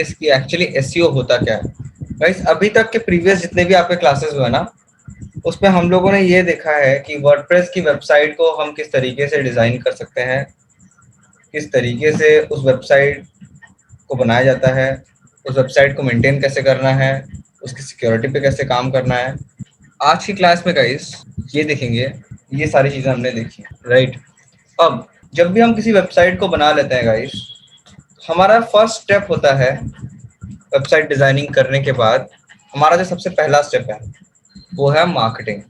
Guys कि actually SEO होता क्या है। गाइस अभी तक के प्रीवियस जितने भी आपके क्लासेस हुए ना, उसमें हम लोगों ने ये देखा है कि वर्डप्रेस की वेबसाइट को हम किस तरीके से डिज़ाइन कर सकते हैं, किस तरीके से उस वेबसाइट को बनाया जाता है, उस वेबसाइट को मेंटेन कैसे करना है, उसकी सिक्योरिटी पे कैसे काम करना है। आज की क्लास में गाइस ये देखेंगे, ये सारी चीज़ें हमने देखी, राइट। अब जब भी हम किसी वेबसाइट को बना लेते हैं गाइस, हमारा फर्स्ट स्टेप होता है वेबसाइट डिज़ाइनिंग करने के बाद, हमारा जो सबसे पहला स्टेप है वो है मार्केटिंग।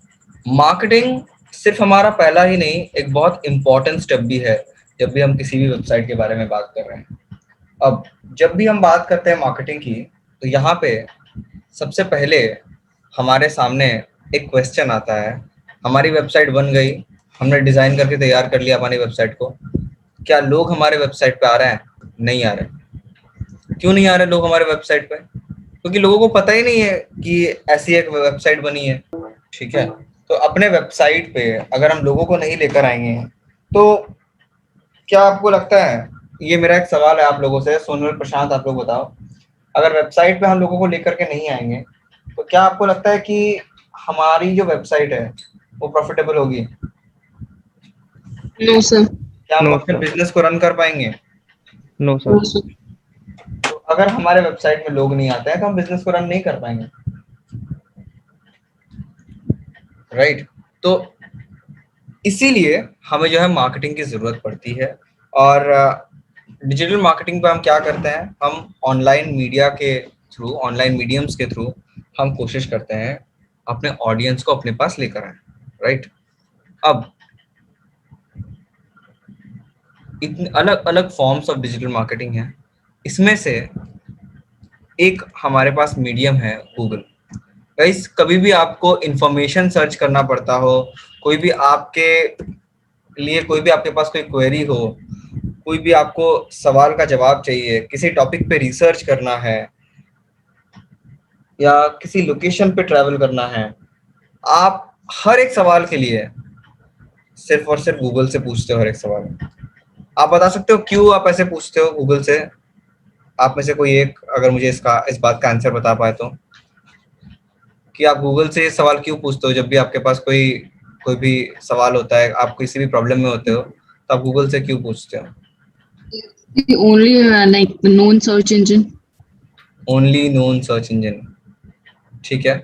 मार्केटिंग सिर्फ हमारा पहला ही नहीं, एक बहुत इंपॉर्टेंट स्टेप भी है जब भी हम किसी भी वेबसाइट के बारे में बात कर रहे हैं। अब जब भी हम बात करते हैं मार्केटिंग की, तो यहाँ पे सबसे पहले हमारे सामने एक क्वेश्चन आता है। हमारी वेबसाइट बन गई, हमने डिज़ाइन करके तैयार कर लिया हमारी वेबसाइट को, क्या लोग हमारे वेबसाइट पे आ रहे हैं? नहीं आ रहे। क्यों नहीं आ रहे लोग हमारे वेबसाइट पे? क्योंकि लोगों को पता ही नहीं है कि ऐसी एक वेबसाइट बनी है। ठीक है, तो अपने वेबसाइट पे अगर हम लोगों को नहीं लेकर आएंगे, तो क्या आपको लगता है, ये मेरा एक सवाल है आप लोगों से, सोनल प्रशांत आप लोग बताओ, अगर वेबसाइट पे हम लोगों को लेकर के नहीं आएंगे तो क्या आपको लगता है कि हमारी जो वेबसाइट है वो प्रॉफिटेबल होगी? No sir. क्या हम अपने बिजनेस को रन कर पाएंगे? No sir. तो अगर हमारे वेबसाइट में लोग नहीं आते हैं तो हम बिजनेस को रन नहीं कर पाएंगे, राइट। तो इसीलिए हमें जो है मार्केटिंग की ज़रूरत पड़ती है। और डिजिटल मार्केटिंग पे हम क्या करते हैं, हम ऑनलाइन मीडिया के थ्रू, ऑनलाइन मीडियम्स के थ्रू हम कोशिश करते हैं अपने ऑडियंस को अपने पास लेकर आए, राइट। अब इतने अलग अलग फॉर्म्स ऑफ डिजिटल मार्केटिंग हैं, इसमें से एक हमारे पास मीडियम है गूगल। गाइस कभी भी आपको इंफॉर्मेशन सर्च करना पड़ता हो, कोई भी आपके लिए, कोई भी आपके पास कोई क्वेरी हो, कोई भी आपको सवाल का जवाब चाहिए, किसी टॉपिक पे रिसर्च करना है या किसी लोकेशन पे ट्रैवल करना है, आप हर एक सवाल के लिए सिर्फ और सिर्फ गूगल से पूछते हो हर एक सवाल। आप बता सकते हो क्यों आप ऐसे पूछते हो गूगल से? आप में से कोई एक अगर मुझे इस बात का आंसर बता पाए तो, कि आप गूगल से ये सवाल क्यों पूछते हो जब भी आपके पास कोई कोई भी सवाल होता है, आप किसी भी प्रॉब्लम में होते हो तो आप गूगल से क्यों पूछते हो? Only like known search engine. Only known search engine, ठीक है,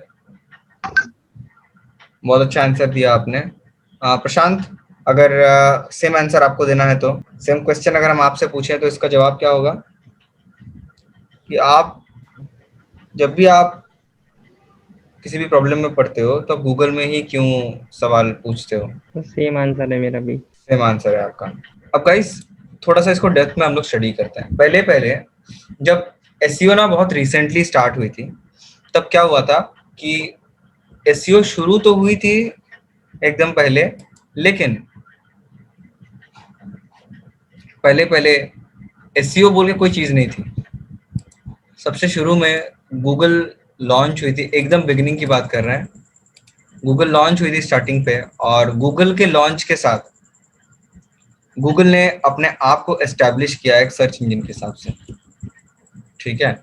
बहुत अच्छा आंसर दिया आपने। प्रशांत, अगर सेम आंसर आपको देना है तो, सेम क्वेश्चन अगर हम आपसे पूछें तो इसका जवाब क्या होगा कि आप जब भी आप किसी भी प्रॉब्लम में पड़ते हो तो गूगल में ही क्यों सवाल पूछते हो? सेम आंसर है मेरा भी। सेम आंसर है आपका। अब गाइस थोड़ा सा इसको डेप्थ में हम लोग स्टडी करते हैं। पहले पहले जब एसईओ ना बहुत रिसेंटली स्टार्ट हुई थी, तब क्या हुआ था कि एसईओ शुरू तो हुई थी एकदम पहले, लेकिन पहले पहले एसईओ बोल के कोई चीज़ नहीं थी। सबसे शुरू में गूगल लॉन्च हुई थी, एकदम बिगिनिंग की बात कर रहे हैं, गूगल लॉन्च हुई थी स्टार्टिंग पे, और गूगल के लॉन्च के साथ गूगल ने अपने आप को एस्टैब्लिश किया एक सर्च इंजन के हिसाब से। ठीक है,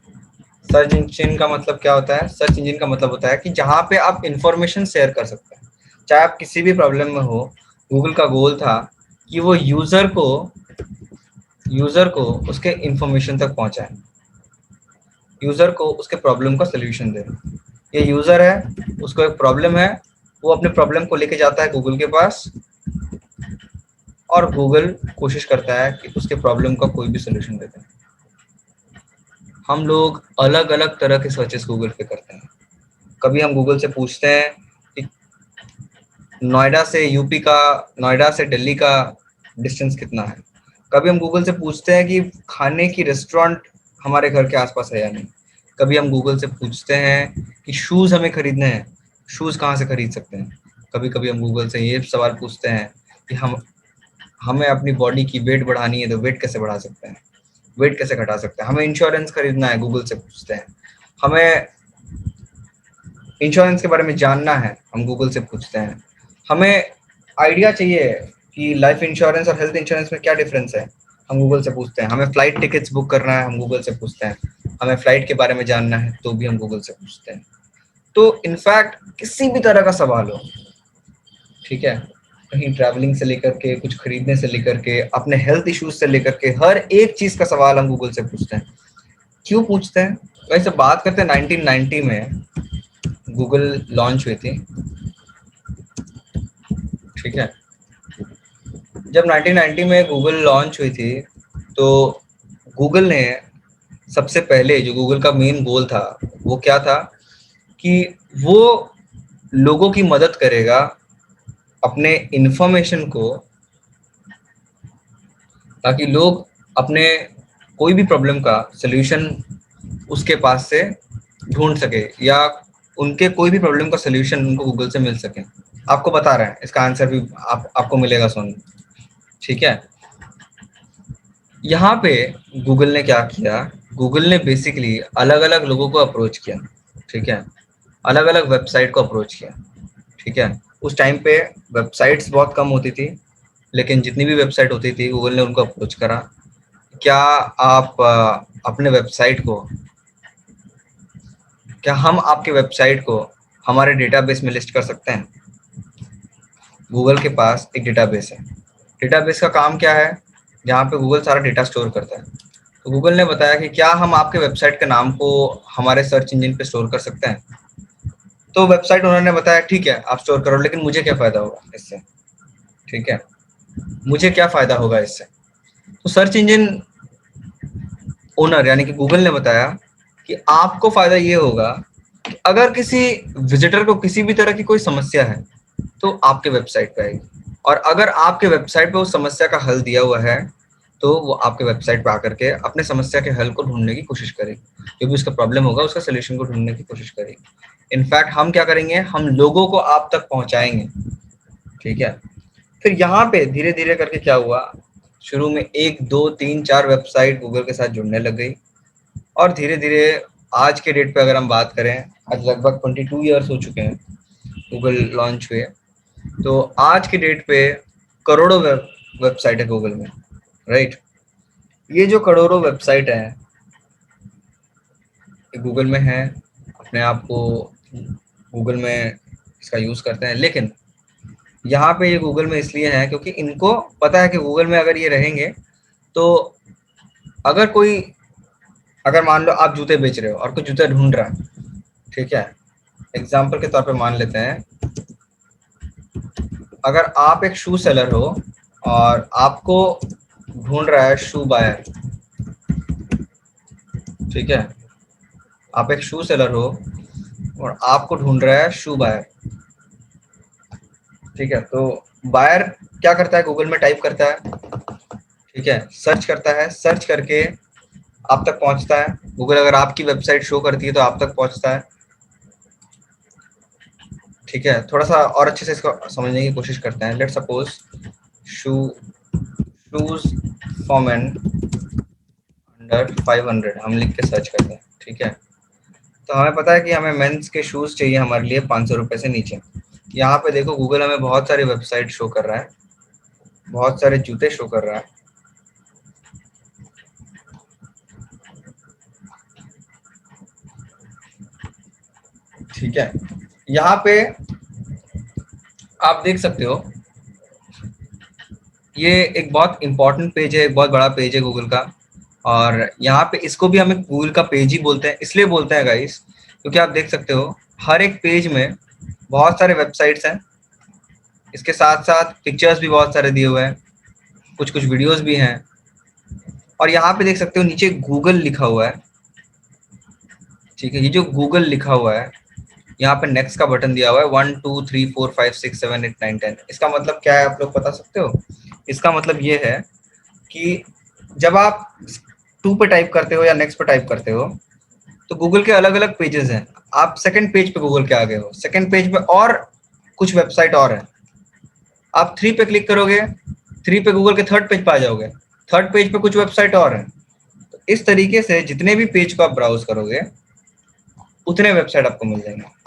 सर्च इंजन का मतलब क्या होता है? सर्च इंजन का मतलब होता है कि जहाँ पे आप इंफॉर्मेशन शेयर कर सकते हैं, चाहे आप किसी भी प्रॉब्लम में हो। गूगल का गोल था कि वो यूज़र को उसके इंफॉर्मेशन तक पहुँचाए, यूज़र को उसके प्रॉब्लम का सोल्यूशन दे। ये यूज़र है, उसको एक प्रॉब्लम है, वो अपने प्रॉब्लम को लेके जाता है गूगल के पास, और गूगल कोशिश करता है कि उसके प्रॉब्लम का कोई भी सोल्यूशन दे दे। हम लोग अलग अलग तरह के सर्चेस गूगल पे करते हैं। कभी हम गूगल से पूछते हैं कि नोएडा से दिल्ली का डिस्टेंस कितना है। कभी हम गूगल से पूछते हैं कि खाने की रेस्टोरेंट हमारे घर के आसपास है या नहीं। कभी हम गूगल से पूछते हैं कि शूज़ हमें खरीदने हैं, शूज़ कहाँ से खरीद सकते हैं। कभी कभी हम गूगल से ये सवाल पूछते हैं कि हमें अपनी बॉडी की वेट बढ़ानी है तो वेट कैसे बढ़ा सकते हैं, वेट कैसे घटा सकते हैं। हमें इंश्योरेंस खरीदना है, गूगल से पूछते हैं। हमें इंश्योरेंस के बारे में जानना है, हम गूगल से पूछते हैं। हमें आइडिया चाहिए कि लाइफ इंश्योरेंस और हेल्थ इंश्योरेंस में क्या डिफरेंस है, हम गूगल से पूछते हैं। हमें फ्लाइट टिकट्स बुक करना है, हम गूगल से पूछते हैं। हमें फ्लाइट के बारे में जानना है तो भी हम गूगल से पूछते हैं। तो इनफैक्ट किसी भी तरह का सवाल हो, ठीक है, कहीं ट्रैवलिंग से लेकर के, कुछ खरीदने से लेकर के, अपने हेल्थ इश्यूज से लेकर के, हर एक चीज का सवाल हम गूगल से पूछते हैं। क्यों पूछते हैं? वैसे बात करते हैं 1990 में गूगल लॉन्च हुई थी, ठीक है। जब 1990 में गूगल लॉन्च हुई थी तो गूगल ने सबसे पहले, जो गूगल का मेन गोल था वो क्या था कि वो लोगों की मदद करेगा अपने इंफॉर्मेशन को, ताकि लोग अपने कोई भी प्रॉब्लम का सलूशन उसके पास से ढूंढ सके, या उनके कोई भी प्रॉब्लम का सलूशन उनको गूगल से मिल सके। आपको बता रहे हैं, इसका आंसर भी आपको मिलेगा सुन, ठीक है। यहाँ पे गूगल ने क्या किया, गूगल ने बेसिकली अलग अलग लोगों को अप्रोच किया, ठीक है, अलग अलग वेबसाइट को अप्रोच किया, ठीक है। उस टाइम पे वेबसाइट्स बहुत कम होती थी, लेकिन जितनी भी वेबसाइट होती थी गूगल ने उनको अप्रोच करा, क्या आप अपने वेबसाइट को, क्या हम आपके वेबसाइट को हमारे डेटाबेस में लिस्ट कर सकते हैं? गूगल के पास एक डेटाबेस है। डेटाबेस का काम क्या है? जहाँ पे गूगल सारा डेटा स्टोर करता है। तो गूगल ने बताया कि क्या हम आपके वेबसाइट के नाम को हमारे सर्च इंजन पे स्टोर कर सकते हैं? तो वेबसाइट ओनर ने बताया ठीक है आप स्टोर करो, लेकिन मुझे क्या फायदा होगा इससे, ठीक है, मुझे क्या फायदा होगा इससे? तो सर्च इंजन ओनर यानी कि गूगल ने बताया कि आपको फायदा ये होगा कि अगर किसी विजिटर को किसी भी तरह की कोई समस्या है तो आपके वेबसाइट पे आएगी, और अगर आपके वेबसाइट पे उस समस्या का हल दिया हुआ है तो वो आपके वेबसाइट पे आकर के अपने समस्या के हल को ढूंढने की कोशिश करेगी, जो भी उसका प्रॉब्लम होगा उसका सोल्यूशन को ढूंढने की कोशिश करेगी। इनफैक्ट हम क्या करेंगे, हम लोगों को आप तक पहुंचाएंगे, ठीक है। फिर यहाँ पे धीरे धीरे करके क्या हुआ, शुरू में 1 2 3 4 वेबसाइट गूगल के साथ जुड़ने लग गई, और धीरे धीरे आज के डेट पे अगर हम बात करें, आज लगभग 22 ईयर्स हो चुके हैं गूगल लॉन्च हुए, तो आज के डेट पे करोड़ों वेबसाइट है गूगल में, राइट। ये जो करोड़ों वेबसाइट है गूगल में है, अपने आप को गूगल में इसका यूज करते हैं, लेकिन यहाँ पे ये गूगल में इसलिए है क्योंकि इनको पता है कि गूगल में अगर ये रहेंगे तो अगर कोई, अगर मान लो आप जूते बेच रहे हो और कोई जूते ढूंढ रहा है, ठीक है, एग्जाम्पल के तौर पे मान लेते हैं, अगर आप एक शू सेलर हो और आपको ढूंढ रहा है शू बायर, ठीक है, आप एक शू सेलर हो और आपको ढूंढ रहा है शू बायर, ठीक है। तो बायर क्या करता है, गूगल में टाइप करता है, ठीक है, सर्च करता है, सर्च करके आप तक पहुंचता है। गूगल अगर आपकी वेबसाइट शो करती है तो आप तक पहुंचता है, ठीक है। थोड़ा सा और अच्छे से इसको समझने की कोशिश करते हैं। Let's suppose shoes for main under 500 हम लिख के सर्च करते हैं, ठीक है। तो हमें पता है कि हमें मेंस के शूज चाहिए हमारे लिए 500 रुपए से नीचे। यहाँ पे देखो गूगल हमें बहुत सारे वेबसाइट शो कर रहा है, बहुत सारे जूते शो कर रहा है, ठीक है। यहाँ पे आप देख सकते हो ये एक बहुत इंपॉर्टेंट पेज है, एक बहुत बड़ा पेज है गूगल का, और यहाँ पे इसको भी हमें गूगल का पेज ही बोलते हैं। इसलिए बोलते हैं गाइस क्योंकि आप देख सकते हो हर एक पेज में बहुत सारे वेबसाइट्स हैं, इसके साथ साथ पिक्चर्स भी बहुत सारे दिए हुए हैं, कुछ कुछ वीडियोस भी हैं, और यहाँ पे देख सकते हो नीचे गूगल लिखा हुआ है, ठीक है। ये जो गूगल लिखा हुआ है, यहाँ पे नेक्स्ट का बटन दिया हुआ है 1 2 3 4 5 6 7 8 9 10। इसका मतलब क्या है आप लोग बता सकते हो? इसका मतलब ये है कि जब आप 2 पे टाइप करते हो या नेक्स्ट पे टाइप करते हो तो गूगल के अलग अलग पेजेस हैं, आप सेकंड पेज पे गूगल के आगे हो, सेकंड पेज पे और कुछ वेबसाइट और है, आप 3 पे क्लिक करोगे, 3 पे गूगल के थर्ड पेज पे आ जाओगे, थर्ड पेज पे कुछ वेबसाइट और है। तो इस तरीके से जितने भी पेज को आप ब्राउज करोगे उतने वेबसाइट आपको मिल जाएंगे।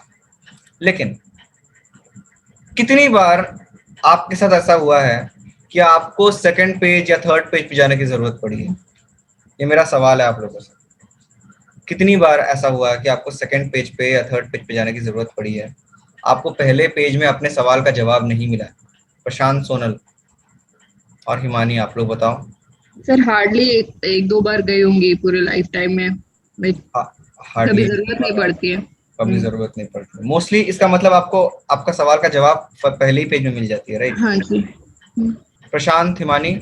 लेकिन कितनी बार आपके साथ ऐसा हुआ है कि आपको सेकंड पेज या थर्ड पेज पे जाने की जरूरत पड़ी है? ये मेरा सवाल है आप लोगों से। कितनी बार ऐसा हुआ है कि आपको सेकंड पेज पे या थर्ड पेज पे जाने की जरूरत पड़ी है, आपको पहले पेज में अपने सवाल का जवाब नहीं मिला? प्रशांत, सोनल और हिमानी, आप लोग बताओ। सर हार्डली एक दो बार गई होंगी पूरे लाइफ टाइम में, लाइक कभी हार्डली जरूरत नहीं पड़ती है। कभी जरूरत नहीं पड़ती मोस्टली। इसका मतलब आपको आपका सवाल का जवाब पहले ही पेज में मिल जाती है, राइट? हाँ जी। प्रशांत, हिमानी?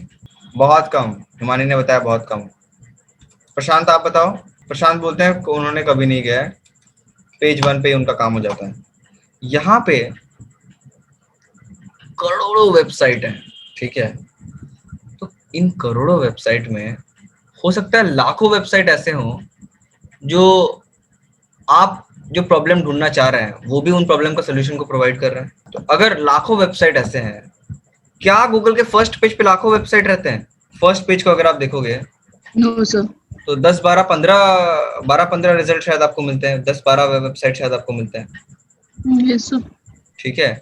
बहुत कम। हिमानी ने बताया बहुत कम। प्रशांत आप बताओ। प्रशांत बोलते हैं कि उन्होंने कभी नहीं गया है, पेज 1 पे ही उनका काम हो जाता है। यहाँ पे करोड़ों वेबसाइट है, ठीक है? तो इन करोड़ों वेबसाइट में हो सकता है लाखों वेबसाइट ऐसे हों जो आप जो प्रॉब्लम ढूंढना चाह रहे हैं वो भी उन प्रॉब्लम का सोल्यूशन को प्रोवाइड कर रहे हैं। तो अगर लाखों वेबसाइट ऐसे हैं, क्या गूगल के फर्स्ट पेज पे लाखों वेबसाइट रहते हैं? फर्स्ट पेज को अगर आप देखोगे नो सर। तो 10 12 15 रिजल्ट शायद आपको मिलते हैं, 10 12 वेबसाइट शायद आपको मिलते हैं, यस सर। ठीक है?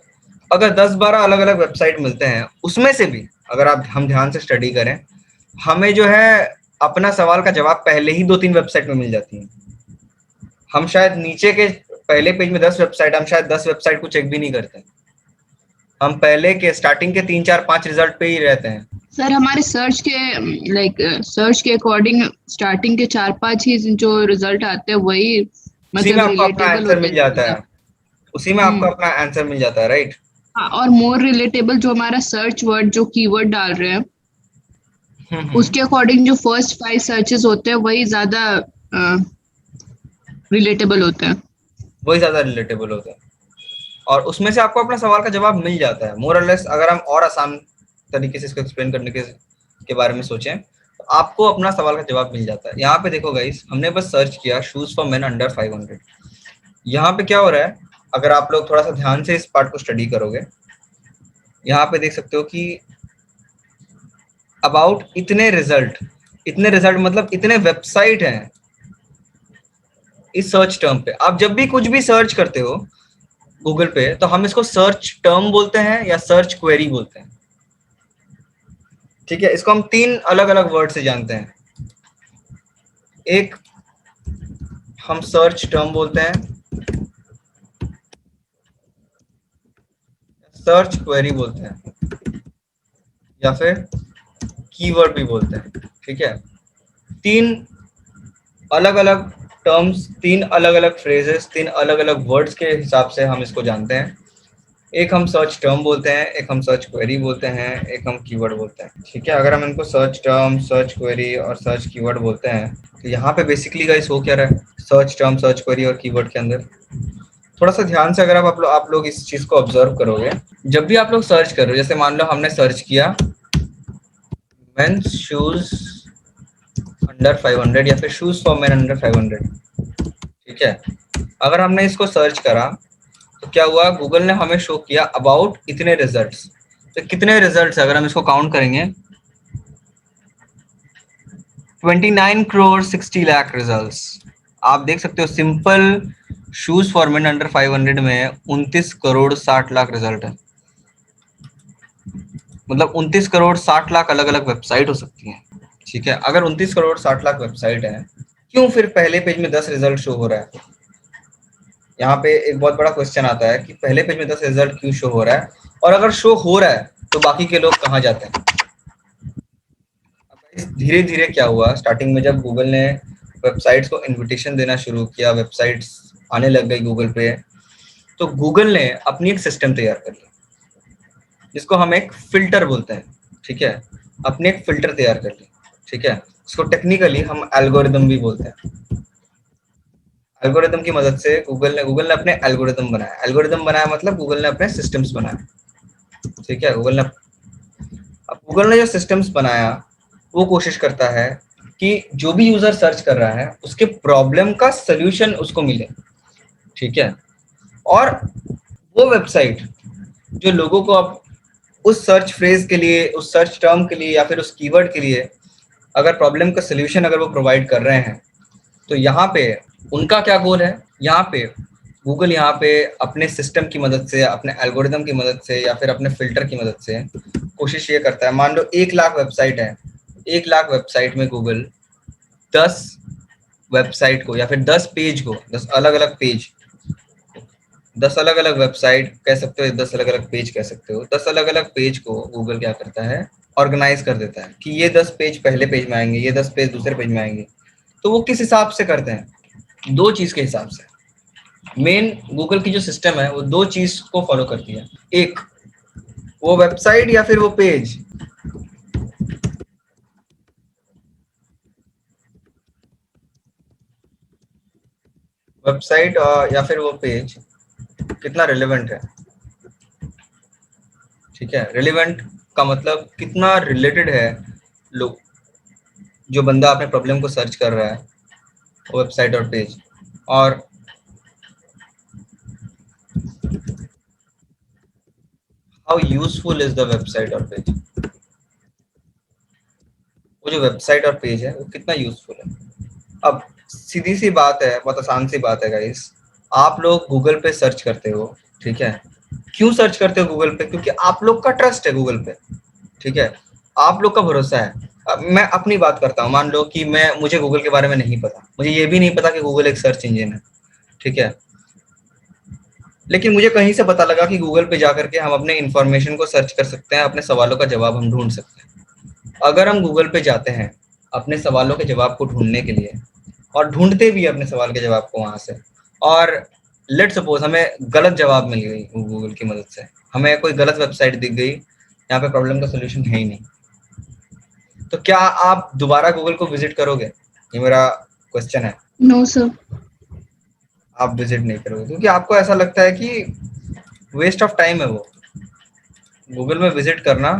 अगर 10 12 अलग अलग वेबसाइट मिलते हैं, उसमें से भी अगर हम ध्यान से स्टडी करें, हमें जो है अपना सवाल का जवाब पहले ही 2 3 वेबसाइट में मिल जाती है। हम शायद नीचे के पहले पेज में 10 वेबसाइट, हम शायद 10 वेबसाइट को चेक भी नहीं करते, हम पहले के स्टार्टिंग के 3 4 5 रिजल्ट पे ही रहते हैं। सर हमारे सर्च के सर्च के अकॉर्डिंग स्टार्टिंग के 4-5 ही जो रिजल्ट आते हैं वही उसी में मतलब आपको अपना रिलेटेबल आंसर होते मिल जाता हैं। है, उसी में आपको अपना आंसर मिल जाता है, राइट? हाँ, और मोर रिलेटेबल जो हमारा सर्च वर्ड जो कीवर्ड डाल रहे हैं उसके अकॉर्डिंग जो फर्स्ट 5 सर्चेस होते हैं वही ज्यादा रिलेटेबल होते हैं। वही ज्यादा रिलेटेबल होता है और उसमें से आपको अपना सवाल का जवाब मिल जाता है मोर और लेस। अगर हम और आसान तरीके से इसको एक्सप्लेन करने के बारे में सोचें तो आपको अपना सवाल का जवाब मिल जाता है। यहाँ पे देखो गाइस, हमने बस सर्च किया शूज फॉर मेन अंडर 500। यहाँ पे क्या हो रहा है, अगर आप लोग थोड़ा सा ध्यान से इस पार्ट को स्टडी करोगे, यहाँ पे देख सकते हो कि अबाउट इतने रिजल्ट मतलब इतने वेबसाइट हैं इस सर्च टर्म पे। आप जब भी कुछ भी सर्च करते हो गूगल पे तो हम इसको सर्च टर्म बोलते हैं या सर्च क्वेरी बोलते हैं, ठीक है? इसको हम 3 अलग अलग वर्ड से जानते हैं। एक हम सर्च टर्म बोलते हैं, सर्च क्वेरी बोलते हैं, या फिर कीवर्ड भी बोलते हैं, ठीक है? 3 अलग अलग टर्म्स, 3 अलग अलग फ्रेजेस, 3 अलग अलग वर्ड्स के हिसाब से हम इसको जानते हैं। एक हम सर्च टर्म बोलते हैं, एक हम सर्च क्वेरी बोलते हैं, एक हम कीवर्ड बोलते हैं, ठीक है? अगर हम इनको सर्च टर्म, सर्च क्वेरी और सर्च कीवर्ड बोलते हैं तो यहाँ पे बेसिकली गाइस हो क्या रहा है सर्च टर्म, सर्च क्वेरी और कीवर्ड के अंदर? थोड़ा सा ध्यान से अगर आप लोग इस चीज को ऑब्जर्व करोगे, जब भी आप लोग सर्च करो, जैसे मान लो हमने सर्च किया मेंस शूज अंडर 500 या फिर शूज फॉर मेन अंडर 500, ठीक है? अगर हमने इसको सर्च करा तो क्या हुआ, गूगल ने हमें शो किया अबाउट इतने रिजल्ट्स। तो कितने रिजल्ट्स, अगर हम इसको काउंट करेंगे, 29 करोड़ 60 लाख रिजल्ट्स। आप देख सकते हो simple shoes for main under 500 में 29 करोड़ 60 लाख रिजल्ट है। मतलब 29 करोड़ 60 लाख अलग अलग वेबसाइट हो सकती हैं, ठीक है? अगर 29 करोड़ 60 लाख वेबसाइट है, क्यों फिर पहले पेज में 10 रिजल्ट शो हो रहा है? यहाँ पे एक बहुत बड़ा क्वेश्चन आता है कि पहले पेज में 10 रिजल्ट क्यों शो हो रहा है, और अगर शो हो रहा है तो बाकी के लोग कहाँ जाते हैं? धीरे धीरे क्या हुआ, स्टार्टिंग में जब गूगल ने वेबसाइट्स को इनविटेशन देना शुरू किया, वेबसाइट्स आने लग गई गूगल पे, तो गूगल ने अपनी एक सिस्टम तैयार कर लिया जिसको हम एक फिल्टर बोलते हैं, ठीक है? अपने एक फिल्टर तैयार कर ली, ठीक है? इसको टेक्निकली हम एल्गोरिदम भी बोलते हैं। एल्गोरिदम की मदद से गूगल ने अपने एल्गोरिदम बनाया मतलब गूगल ने अपने सिस्टम्स बनाए, ठीक है? गूगल ने जो सिस्टम्स बनाया वो कोशिश करता है कि जो भी यूजर सर्च कर रहा है उसके प्रॉब्लम का सलूशन उसको मिले, ठीक है? और वो वेबसाइट जो लोगों को अब उस सर्च फ्रेज के लिए, उस सर्च टर्म के लिए या फिर उस कीवर्ड के लिए अगर प्रॉब्लम का सलूशन अगर वो प्रोवाइड कर रहे हैं, तो यहाँ पे उनका क्या गोल है, यहाँ पे गूगल यहाँ पे अपने सिस्टम की मदद से, अपने एल्गोरिदम की मदद से या फिर अपने फिल्टर की मदद से कोशिश ये करता है, मान लो 1 लाख वेबसाइट है, 1 लाख वेबसाइट में गूगल 10 वेबसाइट को या फिर 10 पेज को, 10 अलग अलग पेज, 10 अलग अलग वेबसाइट कह सकते हो, 10 अलग अलग पेज कह सकते हो, 10 अलग अलग पेज को गूगल क्या करता है, ऑर्गेनाइज कर देता है कि ये 10 पेज पहले पेज में आएंगे, ये 10 पेज दूसरे पेज में आएंगे। तो वो किस हिसाब से करते हैं? दो चीज के हिसाब से। मेन गूगल की जो सिस्टम है वो दो चीज को फॉलो करती है, एक वो वेबसाइट या फिर वो पेज, वेबसाइट या फिर वो पेज कितना रिलेवेंट है। ठीक है, रिलेवेंट का मतलब कितना रिलेटेड है लोग, जो बंदा अपने प्रॉब्लम को सर्च कर रहा है वो वेबसाइट और पेज, और how useful is the website और पेज, वो जो वेबसाइट और पेज है वो कितना यूजफुल है। अब सीधी सी बात है, बहुत आसान सी बात है गाइस, आप लोग गूगल पे सर्च करते हो, ठीक है, क्यों सर्च करते हो गूगल पे? क्योंकि आप लोग का ट्रस्ट है गूगल पे, ठीक है, आप लोग का भरोसा है। अब मैं अपनी बात करता हूँ, मान लो कि मुझे गूगल के बारे में नहीं पता, मुझे ये भी नहीं पता कि गूगल एक सर्च इंजन है, ठीक है, लेकिन मुझे कहीं से पता लगा कि गूगल पे जाकर के हम अपने इंफॉर्मेशन को सर्च कर सकते हैं, अपने सवालों का जवाब हम ढूंढ सकते हैं। अगर हम गूगल पे जाते हैं अपने सवालों के जवाब को ढूंढने के लिए, और ढूंढते भी अपने सवाल के जवाब को वहां से, और लेट सपोज हमें गलत जवाब मिल गई गूगल की मदद से, हमें कोई गलत वेबसाइट दिख गई, यहाँ पे प्रॉब्लम का सोल्यूशन है ही नहीं, तो क्या आप दोबारा गूगल को विजिट करोगे? ये मेरा क्वेश्चन है। No sir. आप विजिट नहीं करोगे क्योंकि आपको ऐसा लगता है कि वेस्ट ऑफ टाइम है वो, गूगल में विजिट करना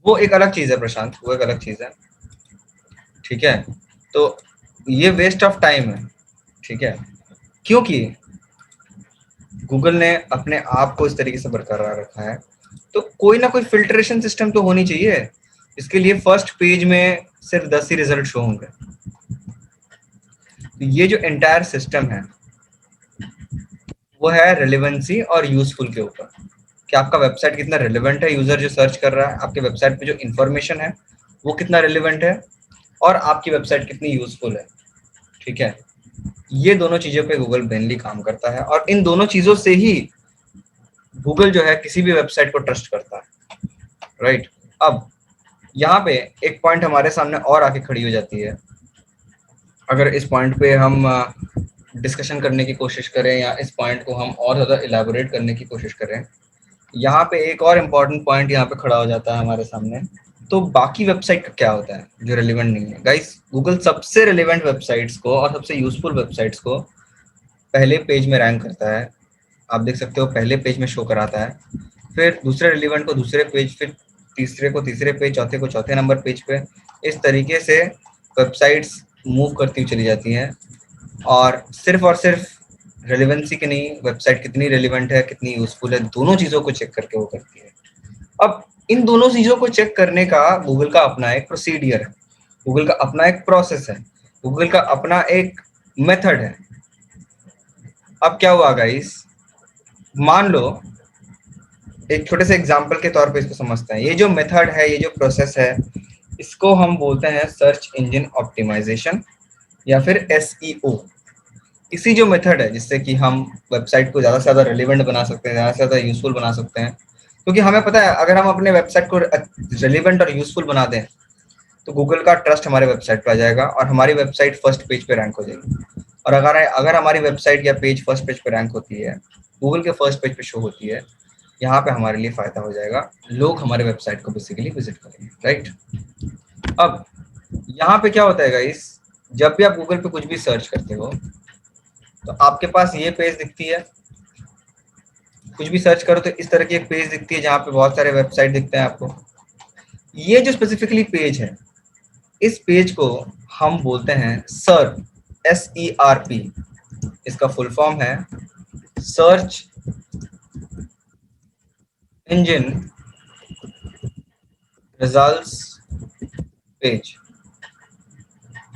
वो एक अलग चीज है प्रशांत, वो एक अलग चीज है, ठीक है, तो ये वेस्ट ऑफ टाइम है, ठीक है, क्योंकि गूगल ने अपने आप को इस तरीके से बरकरार रखा है, तो कोई ना कोई फिल्ट्रेशन सिस्टम तो होनी चाहिए। इसके लिए फर्स्ट पेज में सिर्फ 10 ही रिजल्ट शो होंगे। तो ये जो एंटायर सिस्टम है वो है रिलेवेंसी और यूजफुल के ऊपर, कि आपका वेबसाइट कितना रिलेवेंट है, यूजर जो सर्च कर रहा है आपके वेबसाइट पे जो इन्फॉर्मेशन है वो कितना रिलेवेंट है, और आपकी वेबसाइट कितनी यूजफुल है, ठीक है। ये दोनों चीजों पे गूगल मेनली काम करता है, और इन दोनों चीजों से ही गूगल जो है किसी भी वेबसाइट को ट्रस्ट करता है, राइट। अब यहाँ पे एक पॉइंट हमारे सामने और आके खड़ी हो जाती है, अगर इस पॉइंट पे हम डिस्कशन करने की कोशिश करें या इस पॉइंट को हम और ज़्यादा इलेबोरेट करने की कोशिश करें, यहाँ पे एक और इम्पॉर्टेंट पॉइंट यहाँ पे खड़ा हो जाता है हमारे सामने। तो बाकी वेबसाइट का क्या होता है जो रिलेवेंट नहीं है? गाइस, गूगल सबसे रिलेवेंट वेबसाइट्स को और सबसे यूजफुल वेबसाइट्स को पहले पेज में रैंक करता है, आप देख सकते हो पहले पेज में शो कराता है, फिर दूसरे रिलेवेंट को दूसरे पेज, फिर तीसरे को तीसरे पेज, चौथे को चौथे नंबर पेज पे। इस तरीके से वेबसाइट्स मूव करती हुई चली जाती हैं, और सिर्फ रेलिवेंसी की नहीं, वेबसाइट कितनी रेलिवेंट है, कितनी यूजफुल है, दोनों चीजों को चेक करके वो करती है। अब इन दोनों चीजों को चेक करने का गूगल का अपना एक प्रोसीडियर है, गूगल का अपना एक प्रोसेस है, गूगल का अपना एक मेथड है। अब क्या हुआ गाइस, मान लो एक छोटे से एग्जांपल के तौर पे इसको समझते हैं। ये जो मेथड है, ये जो प्रोसेस है, इसको हम बोलते हैं सर्च इंजन ऑप्टिमाइजेशन या फिर एसईओ। इसी जो मेथड है जिससे कि हम वेबसाइट को ज़्यादा से ज़्यादा रिलेवेंट बना सकते हैं, ज़्यादा से ज़्यादा यूजफुल बना सकते हैं, क्योंकि हमें पता है अगर हम अपने वेबसाइट को रिलेवेंट और यूजफुल बना दें तो गूगल का ट्रस्ट हमारे वेबसाइट पे आ जाएगा और हमारी वेबसाइट फर्स्ट पेज पे रैंक हो जाएगी। और अगर हमारी वेबसाइट या पेज फर्स्ट पेज पे रैंक होती है, गूगल के फर्स्ट पेज पे शो होती है, यहाँ पे हमारे लिए फायदा हो जाएगा, लोग हमारे वेबसाइट को बेसिकली विजिट करेंगे, राइट। अब यहाँ पे क्या होता है गाइस, जब भी आप गूगल पे कुछ भी सर्च करते हो तो आपके पास ये पेज दिखती है, कुछ भी सर्च करो तो इस तरह की एक पेज दिखती है जहाँ पे बहुत सारे वेबसाइट दिखते हैं आपको। ये जो स्पेसिफिकली पेज है, इस पेज को हम बोलते हैं सर्प, SERP। इसका फुल फॉर्म है सर्च इंजन रिजल्ट्स पेज,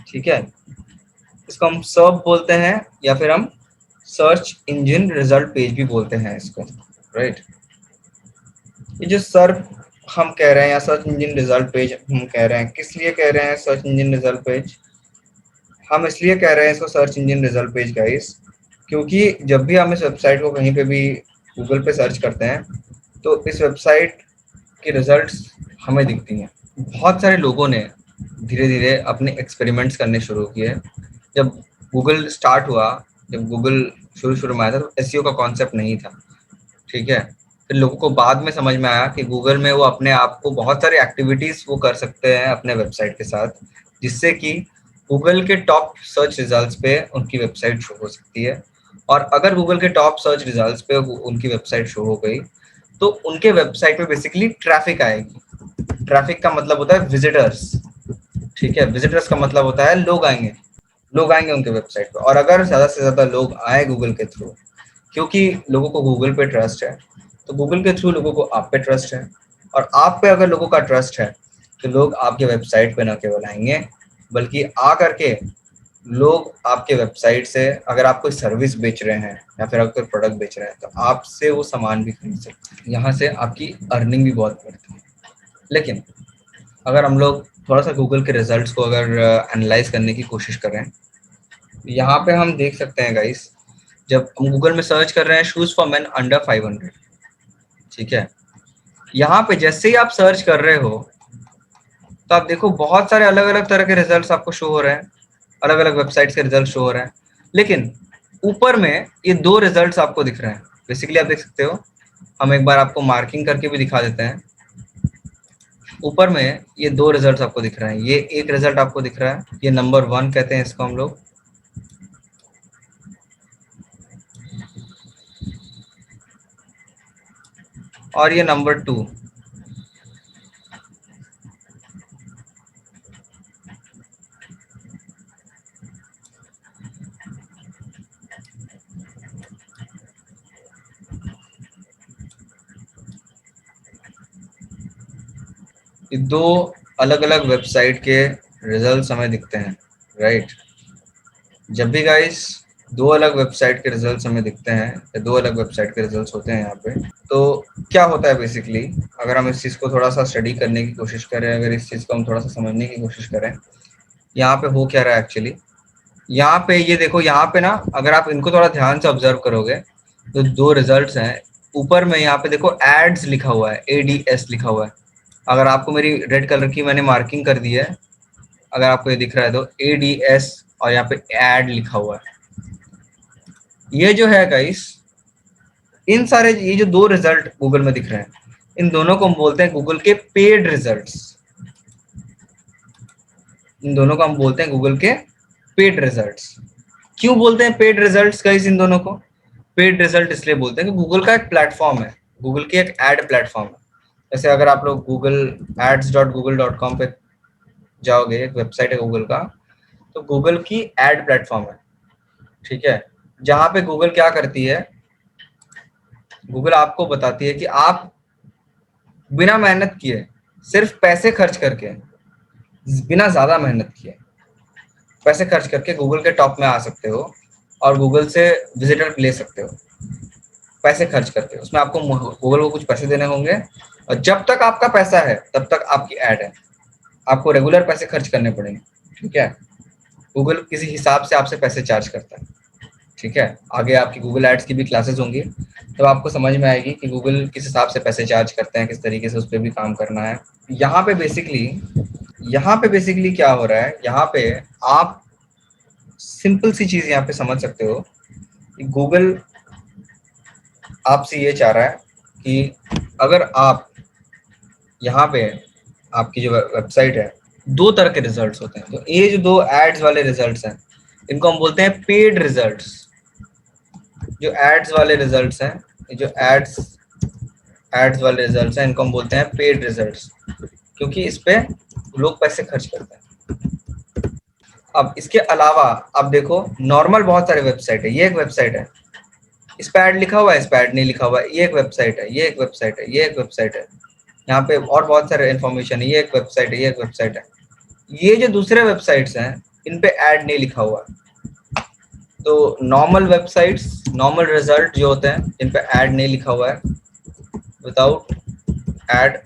ठीक है। इसको हम सर्प बोलते हैं या फिर हम सर्च इंजन रिजल्ट पेज भी बोलते हैं इसको, राइट। ये जो सर्प हम कह रहे हैं या सर्च इंजन रिजल्ट पेज हम कह रहे हैं, किस लिए कह रहे हैं सर्च इंजन रिजल्ट पेज? हम इसलिए कह रहे हैं इसको search engine result page guys, क्योंकि जब भी हम इस वेबसाइट को कहीं पे भी गूगल पे सर्च करते हैं तो इस वेबसाइट की रिजल्ट्स हमें दिखती हैं। बहुत सारे लोगों ने धीरे धीरे अपने एक्सपेरिमेंट्स करने शुरू किए। जब गूगल स्टार्ट हुआ, जब गूगल शुरू में आया था तो एसईओ का कॉन्सेप्ट नहीं था, ठीक है। फिर लोगों को बाद में समझ में आया कि गूगल में वो अपने आप को बहुत सारी एक्टिविटीज वो कर सकते हैं अपने वेबसाइट के साथ, जिससे कि गूगल के टॉप सर्च रिजल्ट्स पे उनकी वेबसाइट शो हो सकती है। और अगर गूगल के टॉप सर्च रिजल्ट्स पे उनकी वेबसाइट शो हो गई तो उनके वेबसाइट पे बेसिकली ट्रैफिक आएगी। ट्रैफिक का मतलब होता है विजिटर्स, ठीक है। विजिटर्स का मतलब होता है लोग आएंगे उनके वेबसाइट पे। और अगर ज्यादा से ज्यादा लोग आए गूगल के थ्रू, क्योंकि लोगों को गूगल पे ट्रस्ट है, तो गूगल के थ्रू लोगों को आप पे ट्रस्ट है। और आप पे अगर लोगों का ट्रस्ट है तो लोग आपके वेबसाइट पे न केवल आएंगे बल्कि आ करके लोग आपके वेबसाइट से, अगर आप कोई सर्विस बेच रहे हैं या फिर आप कोई प्रोडक्ट बेच रहे हैं तो आपसे वो सामान भी खरीद सकते हैं। यहाँ से आपकी अर्निंग भी बहुत बढ़ती है। लेकिन अगर हम लोग थोड़ा सा गूगल के रिजल्ट्स को अगर एनालाइज करने की कोशिश करें, यहाँ पे हम देख सकते हैं गाइस, जब हम गूगल में सर्च कर रहे हैं शूज फॉर मेन अंडर 500, ठीक है। यहाँ पे जैसे ही आप सर्च कर रहे हो तो आप देखो बहुत सारे अलग अलग तरह के रिजल्ट्स आपको शो हो रहे हैं, अलग अलग वेबसाइट्स के रिजल्ट शो हो रहे हैं। लेकिन ऊपर में ये दो रिजल्ट्स आपको दिख रहे हैं, बेसिकली आप देख सकते हो। हम एक बार आपको मार्किंग करके भी दिखा देते हैं। ऊपर में ये दो रिजल्ट्स आपको दिख रहे हैं। ये एक रिजल्ट आपको दिख रहा है, ये नंबर 1 कहते हैं इसको हम लोग। और ये नंबर 2। ये दो अलग अलग वेबसाइट के रिजल्ट्स हमें दिखते हैं, राइट। जब भी गाइस दो अलग वेबसाइट के रिजल्ट्स हमें दिखते हैं या दो अलग वेबसाइट के रिजल्ट्स होते हैं यहाँ पे, तो क्या होता है बेसिकली, अगर हम इस चीज़ को थोड़ा सा स्टडी करने की कोशिश करें, अगर इस चीज़ को हम थोड़ा सा समझने की कोशिश करें, यहाँ पे हो क्या रहा है एक्चुअली। यहाँ पे ये देखो, यहाँ पे ना अगर आप इनको थोड़ा ध्यान से ऑब्जर्व करोगे तो दो रिजल्ट्स हैं। ऊपर में यहाँ पे देखो एड्स लिखा हुआ है, ADS लिखा हुआ है। अगर आपको मेरी रेड कलर की मैंने मार्किंग कर दी है, अगर आपको ये दिख रहा है तो ADS और यहाँ पे एड लिखा हुआ है। ये जो है गाइस, इन सारे ये जो दो रिजल्ट गूगल में दिख रहे हैं, इन दोनों को हम बोलते हैं गूगल के पेड रिजल्ट्स। इन दोनों को हम बोलते हैं गूगल के पेड रिजल्ट्स। क्यों बोलते हैं पेड रिजल्ट्स गाइस इन दोनों को? पेड रिजल्ट इसलिए बोलते हैं कि गूगल का एक प्लेटफॉर्म है, गूगल की एक एड प्लेटफॉर्म है। जैसे अगर आप लोग गूगल ads.google.com पे जाओगे, एक वेबसाइट है गूगल का, तो गूगल की एड प्लेटफॉर्म है, ठीक है। जहां पे गूगल क्या करती है, गूगल आपको बताती है कि आप बिना मेहनत किए, सिर्फ पैसे खर्च करके, बिना ज्यादा मेहनत किए पैसे खर्च करके गूगल के टॉप में आ सकते हो और गूगल से विजिटर ले सकते हो पैसे खर्च करके। उसमें आपको गूगल को कुछ पैसे देने होंगे और जब तक आपका पैसा है तब तक आपकी ऐड है। आपको रेगुलर पैसे खर्च करने पड़ेंगे, ठीक है। गूगल किसी हिसाब से आपसे पैसे चार्ज करता है, ठीक है। आगे आपकी गूगल एड्स की भी क्लासेस होंगी, तो आपको समझ में आएगी कि गूगल किस हिसाब से पैसे चार्ज करते हैं, किस तरीके से उस पर भी काम करना है। यहाँ पे बेसिकली क्या हो रहा है, यहाँ पे आप सिंपल सी चीज यहाँ पे समझ सकते हो कि गूगल आपसे ये चाह रहा है कि अगर आप यहाँ पे, आपकी जो वेबसाइट है, दो तरह के रिजल्ट्स होते हैं। तो ये जो दो एड्स वाले रिजल्ट्स हैं, इनको हम बोलते हैं पेड रिजल्ट्स। जो एड्स वाले रिजल्ट्स हैं, जो एड्स वाले रिजल्ट्स हैं, इनको हम बोलते हैं पेड रिजल्ट्स, क्योंकि इस पे लोग पैसे खर्च करते हैं। अब इसके अलावा आप देखो, नॉर्मल बहुत सारे वेबसाइट है। ये एक वेबसाइट है, इस पे ऐड लिखा हुआ है, इस पे ऐड नहीं लिखा हुआ है। ये एक वेबसाइट है, ये एक वेबसाइट है, ये एक वेबसाइट है। यहाँ पे और बहुत सारे इन्फॉर्मेशन है। ये एक वेबसाइट है, ये एक वेबसाइट है। ये जो दूसरे वेबसाइट्स हैं, इन पे ऐड नहीं लिखा हुआ है। तो नॉर्मल वेबसाइट्स, नॉर्मल रिजल्ट जो होते हैं, इन पे ऐड नहीं लिखा हुआ है, विदाउट ऐड,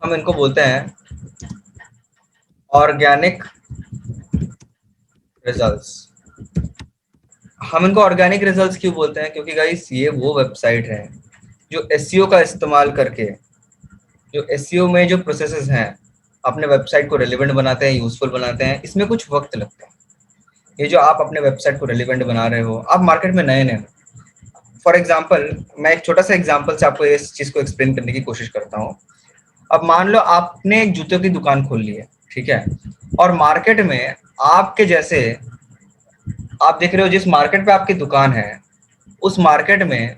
हम इनको बोलते हैं ऑर्गेनिक रिजल्ट्स। हम इनको ऑर्गेनिक रिजल्ट्स क्यों बोलते हैं? क्योंकि गाइस ये वो वेबसाइट है जो एसईओ का इस्तेमाल करके, जो एसईओ में जो प्रोसेसेस हैं, अपने वेबसाइट को रेलेवेंट बनाते हैं, यूजफुल बनाते हैं। इसमें कुछ वक्त लगता है। ये जो आप अपने वेबसाइट को रेलेवेंट बना रहे हो, आप मार्केट में नए नए हो। फॉर एग्जाम्पल, मैं एक छोटा सा एग्जाम्पल से आपको इस चीज को एक्सप्लेन करने की कोशिश करता हूँ। अब मान लो आपने एक जूतों की दुकान खोल ली है, ठीक है, और मार्केट में आपके जैसे, आप देख रहे हो जिस मार्केट पे आपकी दुकान है, उस मार्केट में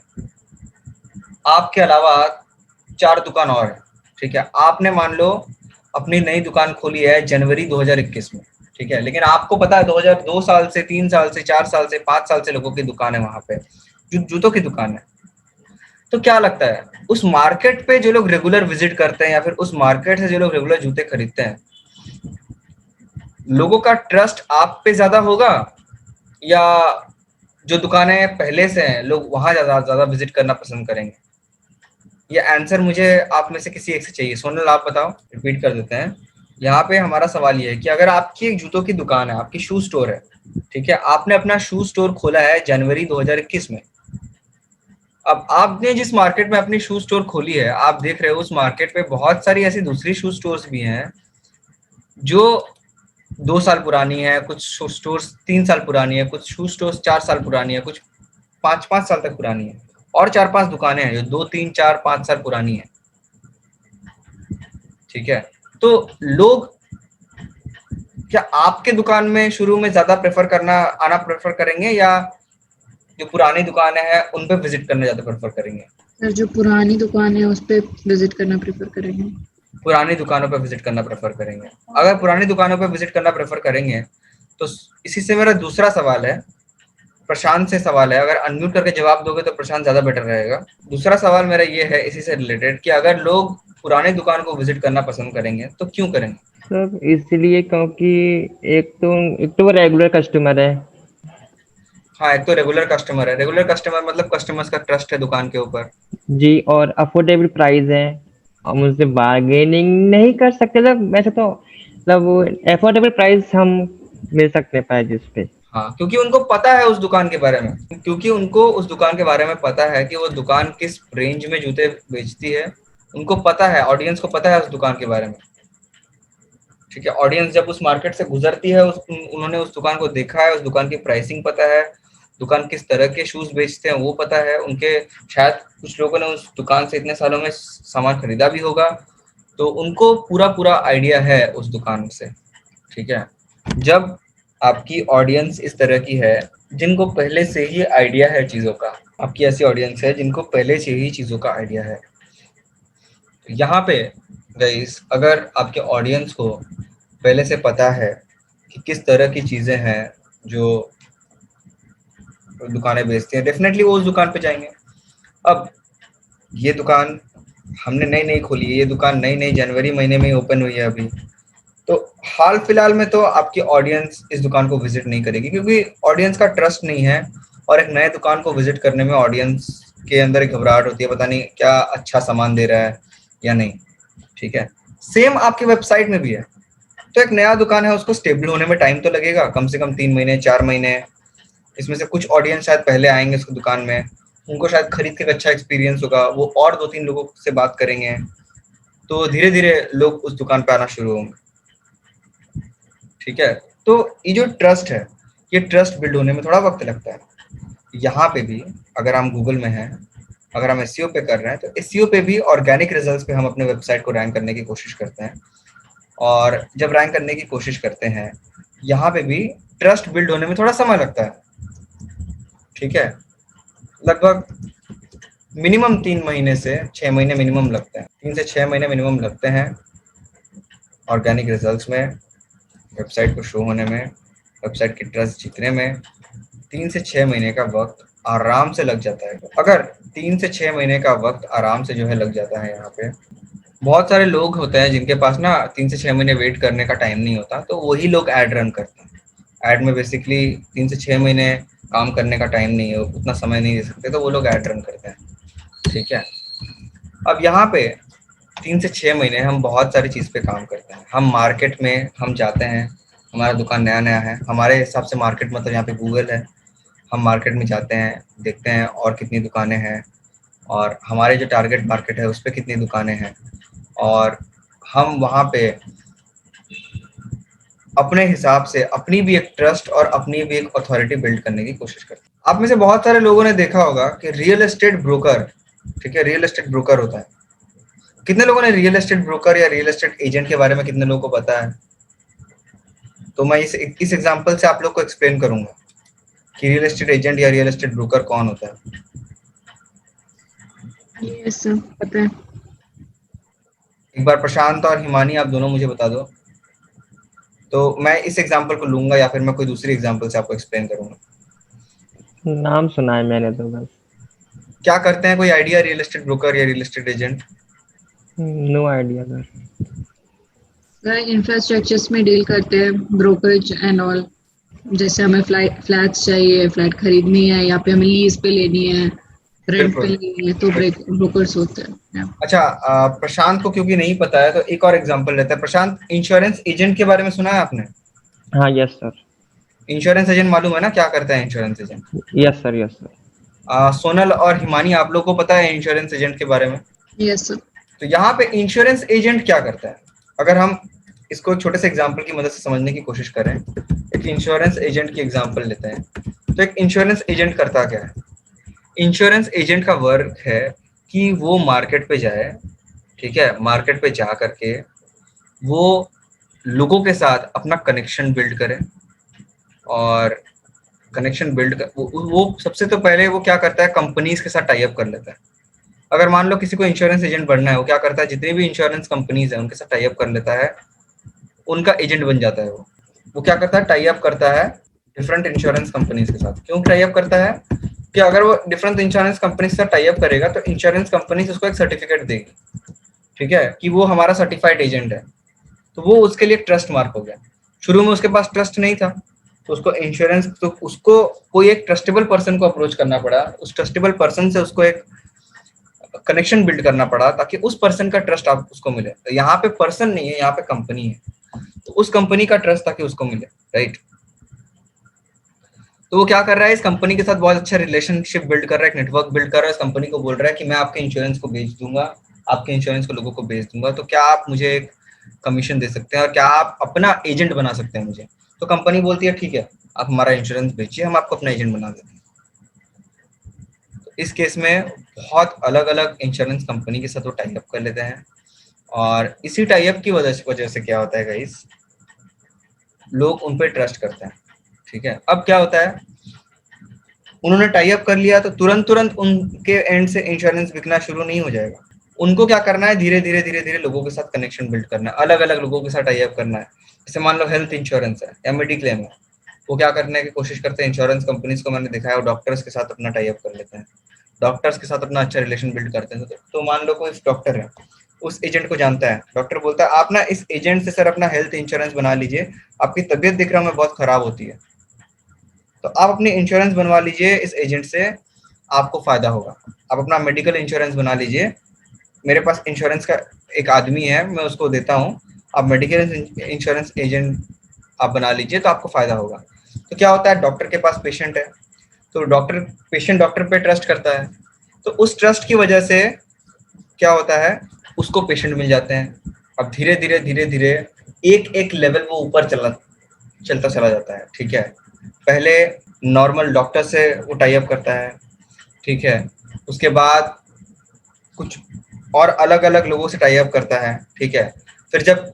आपके अलावा 4 दुकान और है, ठीक है। आपने मान लो अपनी नई दुकान खोली है जनवरी 2021 में, ठीक है, लेकिन आपको पता है 2002 साल से, 3 साल से, 4 साल से, 5 साल से लोगों की दुकान है वहां पे, जूतों की दुकान है। तो क्या लगता है, उस मार्केट पे जो लोग रेगुलर विजिट करते हैं या फिर उस मार्केट से जो लोग रेगुलर जूते खरीदते हैं, लोगों का ट्रस्ट आप पे ज्यादा होगा या जो दुकानें पहले से हैं लोग वहां ज्यादा ज्यादा विजिट करना पसंद करेंगे? ये आंसर मुझे आप में से किसी एक से चाहिए। सोनल आप बताओ, रिपीट कर देते हैं। यहाँ पे हमारा सवाल ये है कि अगर आपकी एक जूतों की दुकान है, आपकी शू स्टोर है, ठीक है, आपने अपना शू स्टोर खोला है जनवरी 2021 में। अब आपने जिस मार्केट में अपनी शू स्टोर खोली है, आप देख रहे हो उस मार्केट पे बहुत सारी ऐसी दूसरी शू स्टोर्स भी हैं जो 2 साल पुरानी है, कुछ शू स्टोर्स 3 साल पुरानी है, कुछ शू स्टोर्स 4 साल पुरानी है, कुछ 5-5 साल तक पुरानी है, और 4-5 दुकानें हैं जो 2-3-4-5 साल पुरानी है, ठीक है। तो लोग क्या आपके दुकान में शुरू में ज्यादा आना प्रेफर करेंगे या जो पुरानी दुकानें हैं उन पे विजिट करना ज्यादा प्रेफर करेंगे? सर जो पुरानी दुकान है उस पे विजिट करना प्रेफर करेंगे। पुरानी दुकानों पर विजिट करना प्रेफर करेंगे। अगर पुरानी दुकानों पर विजिट करना प्रेफर करेंगे तो इसी से मेरा दूसरा सवाल है, प्रशांत से सवाल है, अगर अनम्यूट करके जवाब दोगे तो प्रशांत ज्यादा बेटर रहेगा। दूसरा सवाल मेरा ये है इसी से रिलेटेड कि अगर लोग पुरानी दुकान को विजिट करना पसंद करेंगे तो क्यों करेंगे? सर इसलिए क्योंकि एक तो वो रेगुलर कस्टमर है। हाँ, एक तो रेगुलर कस्टमर है। रेगुलर कस्टमर मतलब कस्टमर्स का ट्रस्ट है दुकान के ऊपर। जी, और अफोर्डेबल प्राइस है, हम उनसे बार्गेनिंग नहीं कर सकते। मतलब वैसे तो मतलब अफोर्डेबल प्राइस हम मिल सकते हैं प्राइस पे। हाँ, क्योंकि उनको पता है उस दुकान के बारे में, क्योंकि उनको उस दुकान के बारे में पता है कि वो दुकान किस रेंज में जूते बेचती है। उनको पता है, ऑडियंस को पता है उस दुकान के बारे में, ठीक है। ऑडियंस जब उस मार्केट से गुजरती है, उन्होंने उस दुकान को देखा है, उस दुकान की प्राइसिंग पता है, दुकान किस तरह के शूज बेचते हैं वो पता है उनके। शायद कुछ लोगों ने उस दुकान से इतने सालों में सामान खरीदा भी होगा, तो उनको पूरा पूरा आइडिया है उस दुकान से, ठीक है। जब आपकी ऑडियंस इस तरह की है जिनको पहले से ही आइडिया है चीज़ों का, आपकी ऐसी ऑडियंस है जिनको पहले से ही चीज़ों का आइडिया है, यहाँ पे गाइस अगर आपके ऑडियंस को पहले से पता है कि किस तरह की चीज़ें हैं जो दुकानें बेचती हैं, डेफिनेटली वो उस दुकान पे जाएंगे। अब ये दुकान हमने नई नई खोली है, ये दुकान नई नई जनवरी महीने में ही ओपन हुई है अभी, तो हाल फिलहाल में तो आपकी ऑडियंस इस दुकान को विजिट नहीं करेगी क्योंकि ऑडियंस का ट्रस्ट नहीं है। और एक नए दुकान को विजिट करने में ऑडियंस के अंदर एक घबराहट होती है, पता नहीं क्या अच्छा सामान दे रहा है या नहीं, ठीक है। सेम आपकी वेबसाइट में भी है। तो एक नया दुकान है, उसको स्टेबल होने में टाइम तो लगेगा, कम से कम 3 महीने 4 महीने। इसमें से कुछ ऑडियंस शायद पहले आएंगे उसकी दुकान में, उनको शायद खरीद के अच्छा एक्सपीरियंस होगा, वो और 2-3 लोगों से बात करेंगे, तो धीरे धीरे लोग उस दुकान पे आना शुरू होंगे, ठीक है। तो ये जो ट्रस्ट है, ये ट्रस्ट बिल्ड होने में थोड़ा वक्त लगता है। यहाँ पे भी अगर हम गूगल में हैं, अगर हम एसईओ पे कर रहे हैं, तो एसईओ पे भी ऑर्गेनिक रिजल्ट्स पे हम अपने वेबसाइट को रैंक करने की कोशिश करते हैं। और जब रैंक करने की कोशिश करते हैं, यहाँ पे भी ट्रस्ट बिल्ड होने में थोड़ा समय लगता है, ठीक है। लगभग मिनिमम 3 महीने से 6 महीने मिनिमम लगते हैं, 3 से 6 महीने मिनिमम लगते हैं ऑर्गेनिक रिजल्ट्स में, वेबसाइट को शो होने में, वेबसाइट की ट्रस्ट जीतने में 3 से 6 महीने का वक्त आराम से लग जाता है। अगर 3 से 6 महीने का वक्त आराम से जो है लग जाता है, यहाँ पे बहुत सारे लोग होते हैं जिनके पास ना 3 से 6 महीने वेट करने का टाइम नहीं होता, तो वही लोग ऐड रन करते हैं। ऐड में बेसिकली 3 से 6 महीने काम करने का टाइम नहीं है, उतना समय नहीं दे सकते, तो वो लोग ऐड रन करते हैं, ठीक है। अब यहाँ पे 3 से 6 महीने हम बहुत सारी चीज़ पे काम करते हैं। हम मार्केट में हम जाते हैं, हमारा दुकान नया-नया है, हमारे हिसाब से मार्केट मतलब यहाँ पे गूगल है। हम मार्केट में जाते हैं, देखते हैं और कितनी दुकानें हैं और हमारे जो टारगेट मार्केट है उस पे कितनी दुकानें हैं और हम वहाँ पे अपने हिसाब से अपनी भी एक ट्रस्ट और अपनी भी एक अथॉरिटी बिल्ड करने की कोशिश करते हैं। आप में से बहुत सारे लोगों ने देखा होगा कि रियल एस्टेट ब्रोकर, ठीक है, रियल एस्टेट ब्रोकर होता है। कितने लोगों ने रियल एस्टेट ब्रोकर या रियल एस्टेट एजेंट के बारे में कितने लोगों को पता है? तो मैं इस एग्जांपल से आप लोग को एक्सप्लेन करूंगा कि रियल एस्टेट एजेंट या रियल एस्टेट ब्रोकर कौन होता है। यस सर, पता है। एक बार प्रशांत और हिमानी आप दोनों मुझे बता दो, तो मैं इस एग्जांपल को लूंगा या फिर मैं कोई दूसरी एग्जांपल से आपको एक्सप्लेन करूंगा। नाम सुना है मैंने तो बस। क्या करते हैं, कोई आइडिया रियल एस्टेट ब्रोकर या real estate agent? No idea sir. Sir infrastructures में डील करते हैं, ब्रोकरेज एंड ऑल। जैसे हमें फ्लैट्स चाहिए, फ्लैट खरीदनी है, या पे हमें लीज पे लेनी है, रेंट पे बिल्कुल। लेनी है, तो ब्रोकर्स होते हैं। अच्छा, प्रशांत को क्योंकि नहीं पता है तो एक और एग्जांपल लेते हैं। प्रशांत, इंश्योरेंस एजेंट के बारे में सुना है आपने? हाँ यस सर। इंश्योरेंस एजेंट मालूम है ना क्या करता है insurance agent? Yes sir yes sir. Sonal और हिमानी, आप लोग को पता है इंश्योरेंस एजेंट के बारे में? Yes sir. तो यहाँ पे इंश्योरेंस एजेंट क्या करता है, अगर हम इसको एक छोटे से एग्जांपल की मदद से समझने की कोशिश करें। एक इंश्योरेंस एजेंट की एग्जांपल लेते हैं। तो एक इंश्योरेंस एजेंट करता क्या है? इंश्योरेंस एजेंट का वर्क है कि वो मार्केट पे जाए, ठीक है, मार्केट पे जा करके वो लोगों के साथ अपना कनेक्शन बिल्ड करे और कनेक्शन बिल्ड कर वो सबसे तो पहले वो क्या करता है, कंपनीज के साथ टाई अप कर लेता है। अगर मान लो किसी को इंश्योरेंस एजेंट बनना है, वो क्या करता है, जितनी भी इंश्योरेंस कंपनीज है उनके साथ टाई अप कर लेता है, उनका एजेंट बन जाता है। वो क्या करता है, टाई अप करता है डिफरेंट इंश्योरेंस कंपनीज के साथ। क्यों टाई अप करता है? कि अगर वो डिफरेंट इंश्योरेंस कंपनी से टाई अप करेगा तो इंश्योरेंस कंपनी उसको एक सर्टिफिकेट देगी, ठीक है, कि वो हमारा सर्टिफाइड एजेंट है। तो वो उसके लिए ट्रस्ट मार्क हो गया। शुरू में उसके पास ट्रस्ट नहीं था, तो उसको इंश्योरेंस, तो उसको कोई एक ट्रस्टेबल पर्सन को अप्रोच करना पड़ा। उस ट्रस्टेबल पर्सन से उसको एक कनेक्शन बिल्ड करना पड़ा ताकि उस पर्सन का ट्रस्ट आप उसको मिले। तो यहाँ पे पर्सन नहीं है, यहाँ पे कंपनी है, तो उस कंपनी का ट्रस्ट ताकि उसको मिले, राइट। तो वो क्या कर रहा है, इस कंपनी के साथ बहुत अच्छा रिलेशनशिप बिल्ड कर रहा है, एक नेटवर्क बिल्ड कर रहा है। इस कंपनी को बोल रहा है कि मैं आपके इंश्योरेंस को बेच दूंगा, आपके इंश्योरेंस को लोगों को बेच दूंगा, तो क्या आप मुझे एक कमीशन दे सकते हैं और क्या आप अपना एजेंट बना सकते हैं मुझे? तो कंपनी बोलती है ठीक है, आप हमारा इंश्योरेंस बेचिए, हम आपको अपना एजेंट बना देते हैं। तो इस केस में बहुत अलग अलग इंश्योरेंस कंपनी के साथ वो टाई अप कर लेते हैं और इसी टाई अप की वजह से क्या होता है गाइस, लोग उन पर ट्रस्ट करते हैं, ठीक है। अब क्या होता है, उन्होंने टाई अप कर लिया तो तुरंत उनके एंड से इंश्योरेंस बिकना शुरू नहीं हो जाएगा। उनको क्या करना है, धीरे धीरे लोगों के साथ कनेक्शन बिल्ड करना है, अलग अलग लोगों के साथ टाई अप करना है। जैसे मान लो हेल्थ इंश्योरेंस है या मेडिक्लेम है, वो क्या करने की कोशिश करते हैं, इंश्योरेंस कंपनीज को मैंने देखा है, वो डॉक्टर्स के साथ अपना टाई अप कर लेते हैं, डॉक्टर्स के साथ अपना अच्छा रिलेशन बिल्ड करते हैं। तो मान लो कोई डॉक्टर है, उस एजेंट को जानता है, डॉक्टर बोलता है आप ना इस एजेंट से सर अपना हेल्थ इंश्योरेंस बना लीजिए, आपकी तबीयत दिख रहा है बहुत खराब होती है, तो आप अपनी इंश्योरेंस बनवा लीजिए इस एजेंट से, आपको फायदा होगा। आप अपना मेडिकल इंश्योरेंस बना लीजिए, मेरे पास इंश्योरेंस का एक आदमी है, मैं उसको देता हूँ, आप मेडिकल इंश्योरेंस एजेंट आप बना लीजिए तो आपको फायदा होगा। तो क्या होता है, डॉक्टर के पास पेशेंट है, तो पेशेंट डॉक्टर पे ट्रस्ट करता है, तो उस ट्रस्ट की वजह से क्या होता है, उसको पेशेंट मिल जाते हैं। अब धीरे धीरे एक लेवल वो ऊपर चलता चला जाता है, ठीक है। पहले नॉर्मल डॉक्टर से वो टाई अप करता है, ठीक है, उसके बाद कुछ और अलग अलग लोगों से टाई अप करता है, ठीक है। फिर जब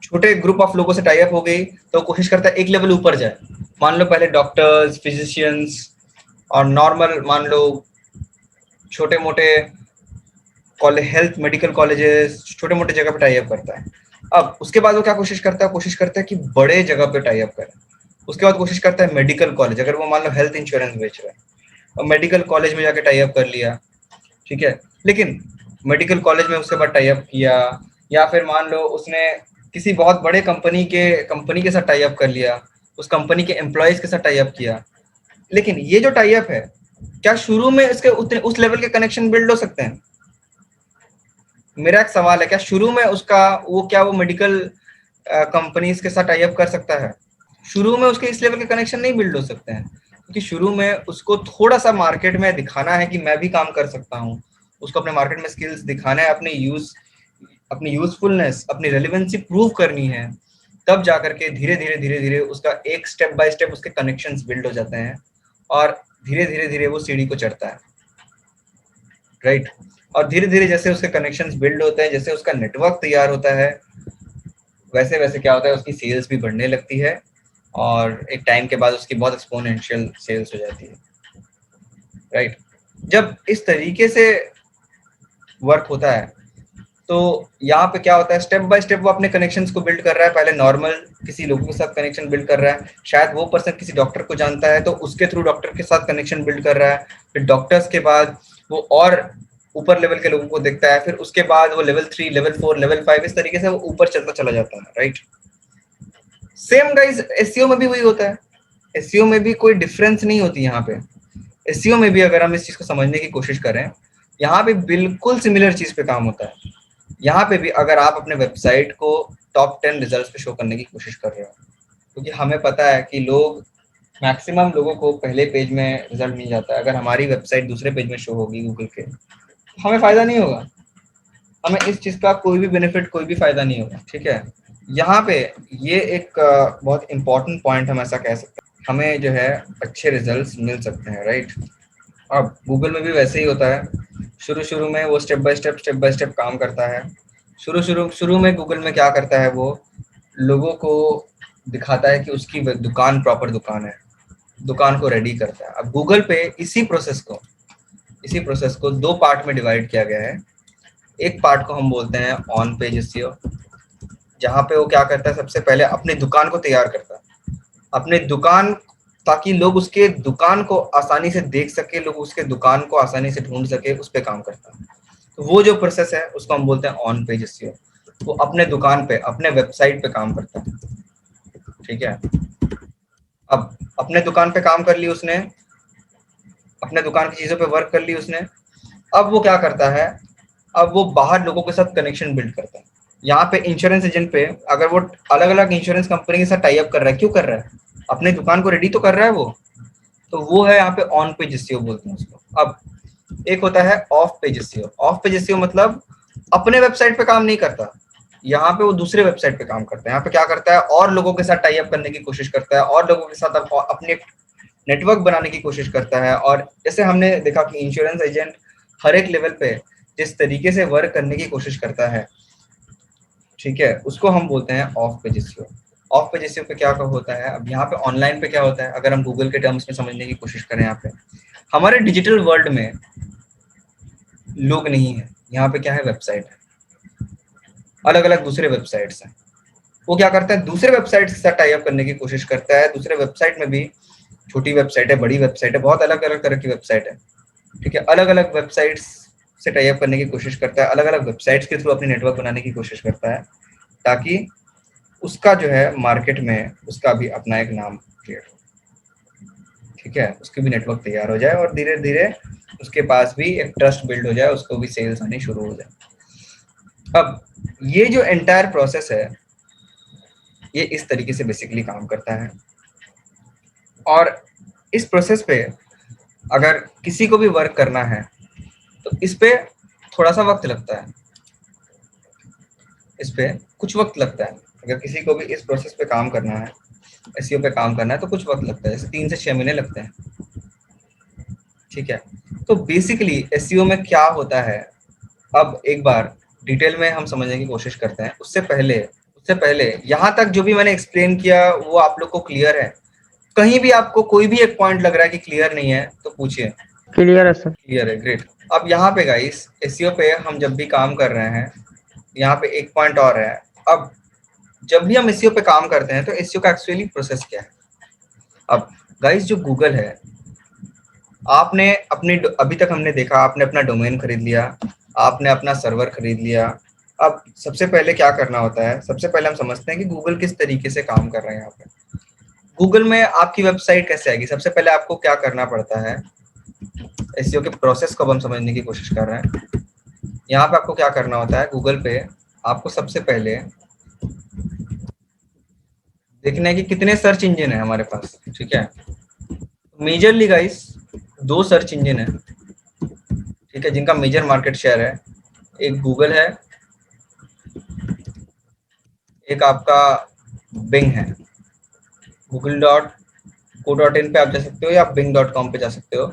छोटे ग्रुप ऑफ लोगों से टाई अप हो गई तो कोशिश करता है एक लेवल ऊपर जाए। मान लो पहले डॉक्टर्स, फिजिशियंस और नॉर्मल मान लो छोटे मोटे हेल्थ मेडिकल कॉलेजेस, छोटे मोटे जगह पे टाई अप करता है। अब उसके बाद वो क्या कोशिश करता है कि बड़े जगह पे टाई अप करे। उसके बाद कोशिश करता है मेडिकल कॉलेज, अगर वो मान लो हेल्थ इंश्योरेंस बेच रहा है और मेडिकल कॉलेज में जाके टाई अप कर लिया, ठीक है। लेकिन मेडिकल कॉलेज में उसके बाद टाई अप किया, या फिर मान लो उसने किसी बहुत बड़े कंपनी के साथ टाई अप कर लिया, उस कंपनी के एम्प्लॉयज के साथ टाई अप किया। लेकिन ये जो टाई अप है, क्या शुरू में इसके उतने उस लेवल के कनेक्शन बिल्ड हो सकते हैं? मेरा एक सवाल है, क्या शुरू में उसका वो मेडिकल कंपनीज के साथ टाई अप कर सकता है? शुरू में उसके इस लेवल के कनेक्शन नहीं बिल्ड हो सकते हैं, क्योंकि शुरू में उसको थोड़ा सा मार्केट में दिखाना है कि मैं भी काम कर सकता हूँ, उसको अपने मार्केट में स्किल्स दिखाना है, अपनी यूजफुलनेस, अपनी रेलिवेंसी प्रूव करनी है, तब जाकर के धीरे धीरे उसका एक स्टेप बाय स्टेप उसके कनेक्शंस बिल्ड हो जाते हैं और धीरे धीरे वो सीढ़ी को चढ़ता है, राइट। और धीरे धीरे जैसे उसके कनेक्शंस बिल्ड होते हैं, जैसे उसका नेटवर्क तैयार होता है, वैसे वैसे क्या होता है, उसकी सेल्स भी बढ़ने लगती है और एक टाइम के बाद उसकी बहुत एक्सपोनेंशियल सेल्स हो जाती है, राइट। जब इस तरीके से वर्क होता है तो यहाँ पे क्या होता है, स्टेप बाय स्टेप वो अपने कनेक्शंस को बिल्ड कर रहा है। पहले नॉर्मल किसी लोगों के साथ कनेक्शन बिल्ड कर रहा है, शायद वो पर्सन किसी डॉक्टर को जानता है तो उसके थ्रू डॉक्टर के साथ कनेक्शन बिल्ड कर रहा है, फिर डॉक्टर्स के बाद वो और ऊपर लेवल के लोगों को देखता है, फिर उसके बाद वो लेवल 3, लेवल 4, लेवल 5, इस तरीके से वो ऊपर चलता चला जाता है, राइट। सेम गाइस एसईओ में भी वही होता है। एसईओ में भी कोई डिफरेंस नहीं होती यहाँ पे। एसईओ में भी अगर हम इस चीज को समझने की कोशिश करें, यहाँ पे बिल्कुल सिमिलर चीज पे काम होता है। यहाँ पे भी अगर आप अपने वेबसाइट को टॉप 10 रिजल्ट्स पे शो करने की कोशिश कर रहे हो, क्योंकि हमें पता है कि मैक्सिमम लोगों को पहले पेज में रिजल्ट मिल जाता है। अगर हमारी वेबसाइट दूसरे पेज में शो होगी गूगल के, तो हमें फायदा नहीं होगा, हमें इस चीज का कोई भी बेनिफिट, कोई भी फायदा नहीं होगा, ठीक है। यहाँ पे ये एक बहुत इंपॉर्टेंट पॉइंट हम ऐसा कह सकते हैं, हमें जो है अच्छे रिजल्ट्स मिल सकते हैं, राइट। अब गूगल में भी वैसे ही होता है। शुरू में वो स्टेप बाय स्टेप काम करता है। शुरू में गूगल में क्या करता है, वो लोगों को दिखाता है कि उसकी दुकान प्रॉपर दुकान है, दुकान को रेडी करता है। अब गूगल पे इसी प्रोसेस को दो पार्ट में डिवाइड किया गया है। एक पार्ट को हम बोलते हैं ऑन पेज एसईओ, जहाँ पे वो क्या करता है, सबसे पहले अपनी दुकान को तैयार करता है, अपने दुकान, ताकि लोग उसके दुकान को आसानी से देख सके, लोग उसके दुकान को आसानी से ढूंढ सके, उस पे काम करता है। तो वो जो प्रोसेस है उसको हम बोलते हैं ऑन पेज एसईओ। वो अपने दुकान पे, अपने वेबसाइट पे काम करता है, ठीक है। अब अपने दुकान पे काम कर ली उसने, अपने दुकान की चीजों पे वर्क कर ली उसने। अब वो क्या करता है, अब वो बाहर लोगों के साथ कनेक्शन बिल्ड करता है। यहाँ पे इंश्योरेंस एजेंट पे अगर वो अलग अलग इंश्योरेंस कंपनी के साथ टाई अप कर रहा है, क्यों कर रहा है, अपने दुकान को रेडी तो कर रहा है वो, तो वो है यहाँ पे ऑन पेज एसईओ बोलते हैं उसको। अब एक होता है of page SEO. Of page SEO मतलब अपने वेबसाइट पे काम नहीं करता, यहाँ पे वो दूसरे वेबसाइट पे काम करता है। यहाँ पे क्या करता है, और लोगों के साथ टाई अप करने की कोशिश करता है, और लोगों के साथ अपने नेटवर्क बनाने की कोशिश करता है। और जैसे हमने देखा कि इंश्योरेंस एजेंट हर एक लेवल पे जिस तरीके से वर्क करने की कोशिश करता है, ठीक है, उसको हम बोलते हैं of page SEO. Of page SEO पे क्या होता है, अब यहाँ पे ऑनलाइन पे क्या होता है, अगर हम गूगल के टर्म्स में समझने की कोशिश करें, यहाँ पे हमारे डिजिटल वर्ल्ड में लोग नहीं है, यहाँ पे क्या है, वेबसाइट है, अलग अलग दूसरे वेबसाइट्स हैं। वो क्या करता है, दूसरे वेबसाइट के साथ टाई अप करने की कोशिश करता है। दूसरे वेबसाइट में भी छोटी वेबसाइट है, बड़ी वेबसाइट है, बहुत अलग अलग तरह की वेबसाइट है, ठीक है। अलग अलग वेबसाइट्स से टाई अप करने की कोशिश करता है, अलग अलग वेबसाइट्स के थ्रू अपनी नेटवर्क बनाने की कोशिश करता है, ताकि उसका जो है मार्केट में उसका भी अपना एक नाम क्रिएट हो, ठीक है, उसकी भी नेटवर्क तैयार हो जाए और धीरे धीरे उसके पास भी एक ट्रस्ट बिल्ड हो जाए, उसको भी सेल्स आनी शुरू हो जाए। अब ये जो एंटायर प्रोसेस है, ये इस तरीके से बेसिकली काम करता है। और इस प्रोसेस पे अगर किसी को भी वर्क करना है तो इस पे थोड़ा सा वक्त लगता है, इस पे कुछ वक्त लगता है। अगर किसी को भी इस प्रोसेस पे काम करना है, एसईओ पे काम करना है, तो कुछ वक्त लगता है, जैसे 3 से 6 महीने लगते हैं, ठीक है। तो बेसिकली एसईओ में क्या होता है, अब एक बार डिटेल में हम समझने की कोशिश करते हैं। उससे पहले यहाँ तक जो भी मैंने एक्सप्लेन किया वो आप लोग को क्लियर है? कहीं भी आपको कोई भी एक पॉइंट लग रहा है कि क्लियर नहीं है तो पूछिए। क्लियर है सर। क्लियर है, ग्रेट। अब यहाँ पे गाइस एसईओ पे हम जब भी काम कर रहे हैं, यहाँ पे एक पॉइंट और है। अब जब भी हम एसईओ पे काम करते हैं तो एसईओ का एक्चुअली प्रोसेस क्या है। अब गाइस जो गूगल है, आपने अपने अभी तक हमने देखा, आपने अपना डोमेन खरीद लिया, आपने अपना सर्वर खरीद लिया। अब सबसे पहले क्या करना होता है, सबसे पहले हम समझते हैं कि गूगल किस तरीके से काम कर रहे हैं। यहाँ पे गूगल में आपकी वेबसाइट कैसे आएगी, सबसे पहले आपको क्या करना पड़ता है, एसईओ के प्रोसेस को हम समझने की कोशिश कर रहे हैं। यहाँ पे आपको क्या करना होता है, गूगल पे आपको सबसे पहले देखना है कि कितने सर्च इंजन है हमारे पास, ठीक है। मेजरली गाइस 2 सर्च इंजन है, ठीक है, जिनका मेजर मार्केट शेयर है। एक गूगल है, एक आपका बिंग है। google.co.in पे आप जा सकते हो या bing.com पे जा सकते हो,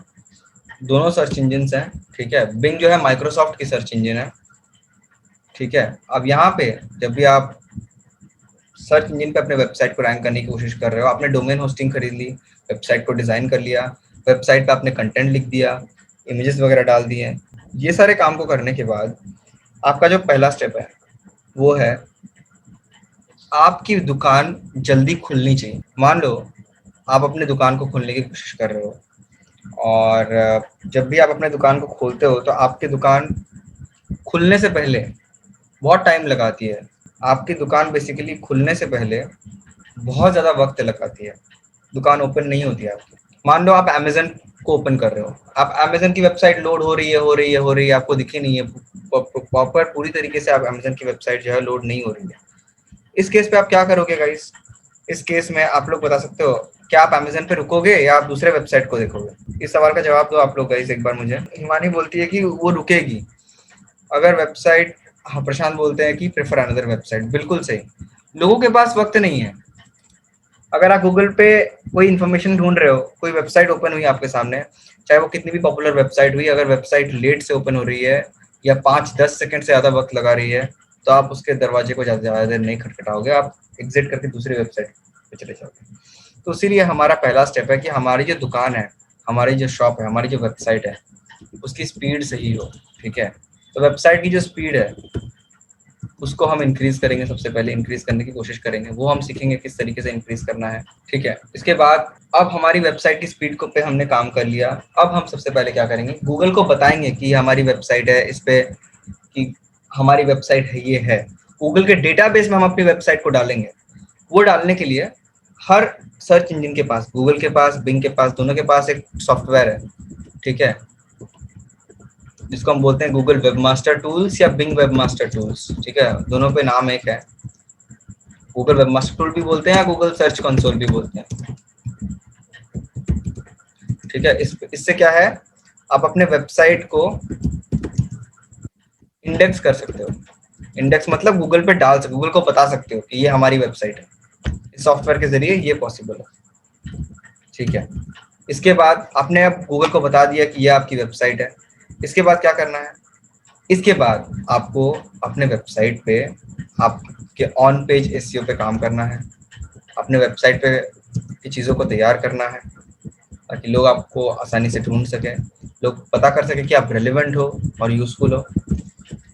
दोनों सर्च इंजन हैं, ठीक है। बिंग जो है माइक्रोसॉफ्ट की सर्च इंजन है, ठीक है। अब यहाँ पे जब भी आप सर्च इंजन पे अपने वेबसाइट को रैंक करने की कोशिश कर रहे हो, आपने डोमेन होस्टिंग खरीद ली, वेबसाइट को डिजाइन कर लिया, वेबसाइट पे आपने कंटेंट लिख दिया, इमेजेस वगैरह डाल दिए, ये सारे काम को करने के बाद आपका जो पहला स्टेप है वो है आपकी दुकान जल्दी खुलनी चाहिए। मान लो आप अपने दुकान को खोलने की कोशिश कर रहे हो, और जब भी आप अपने दुकान को खोलते हो तो आपकी दुकान खुलने से पहले बहुत टाइम लगाती है। आपकी दुकान बेसिकली खुलने से पहले बहुत ज़्यादा वक्त लगाती है, दुकान ओपन नहीं होती है आपकी। मान लो आप अमेजन को ओपन कर रहे हो, आप अमेजन की वेबसाइट लोड हो रही है, आपको दिखी नहीं है प्रॉपर पूरी तरीके से, आप अमेजन की वेबसाइट जो है लोड नहीं हो रही है। इस केस पे आप क्या करोगे गाइस? इस केस में आप लोग बता सकते हो, क्या आप अमेजन पे रुकोगे या आप दूसरे वेबसाइट को देखोगे? इस सवाल का जवाब दो आप लोग गाइस एक बार मुझे। हिमानी बोलती है कि वो रुकेगी अगर वेबसाइट, हाँ प्रशांत बोलते हैं कि प्रेफर अनदर वेबसाइट। बिल्कुल सही, लोगों के पास वक्त नहीं है। अगर आप गूगल पे कोई इन्फॉर्मेशन ढूंढ रहे हो, कोई वेबसाइट ओपन हुई आपके सामने, चाहे वो कितनी भी पॉपुलर वेबसाइट हुई, अगर वेबसाइट लेट से ओपन हो रही है या 5-10 सेकंड से ज़्यादा वक्त लगा रही है, तो आप उसके दरवाजे को ज़्यादा देर नहीं खटखटाओगे, आप एग्जिट करके दूसरी वेबसाइट पे चले जाओगे। तो इसीलिए हमारा पहला स्टेप है कि हमारी जो दुकान है, हमारी जो शॉप है, हमारी जो वेबसाइट है, उसकी स्पीड सही हो, ठीक है। तो वेबसाइट की जो स्पीड है उसको हम इंक्रीज करेंगे, सबसे पहले इंक्रीज करने की कोशिश करेंगे, वो हम सीखेंगे किस तरीके से इंक्रीज करना है, ठीक है। इसके बाद अब हमारी वेबसाइट की स्पीड को पे हमने काम कर लिया, अब हम सबसे पहले क्या करेंगे, गूगल को बताएंगे कि हमारी वेबसाइट है, इस पे कि हमारी वेबसाइट है, ये है। गूगल के डेटाबेस में हम अपनी वेबसाइट को डालेंगे। वो डालने के लिए हर सर्च इंजन के पास, गूगल के पास, बिंग के पास, दोनों के पास एक सॉफ्टवेयर है, ठीक है, जिसको हम बोलते हैं गूगल वेबमास्टर टूल्स या बिंग वेबमास्टर टूल्स, ठीक है। दोनों पे नाम एक है, गूगल वेबमास्टर टूल भी बोलते हैं या गूगल सर्च कंसोल भी बोलते हैं, ठीक है। इससे क्या है, आप अपने वेबसाइट को इंडेक्स कर सकते हो। इंडेक्स मतलब गूगल पे डाल सकते, गूगल को बता सकते हो कि ये हमारी वेबसाइट है। इस सॉफ्टवेयर के जरिए ये पॉसिबल है, ठीक है। इसके बाद आपने अब गूगल को बता दिया कि ये आपकी वेबसाइट है। इसके बाद क्या करना है, इसके बाद आपको अपने वेबसाइट पे आपके ऑन पेज एसईओ पे काम करना है, अपने वेबसाइट पे की चीज़ों को तैयार करना है ताकि लोग आपको आसानी से ढूंढ सकें, लोग पता कर सकें कि आप रेलेवेंट हो और यूजफुल हो।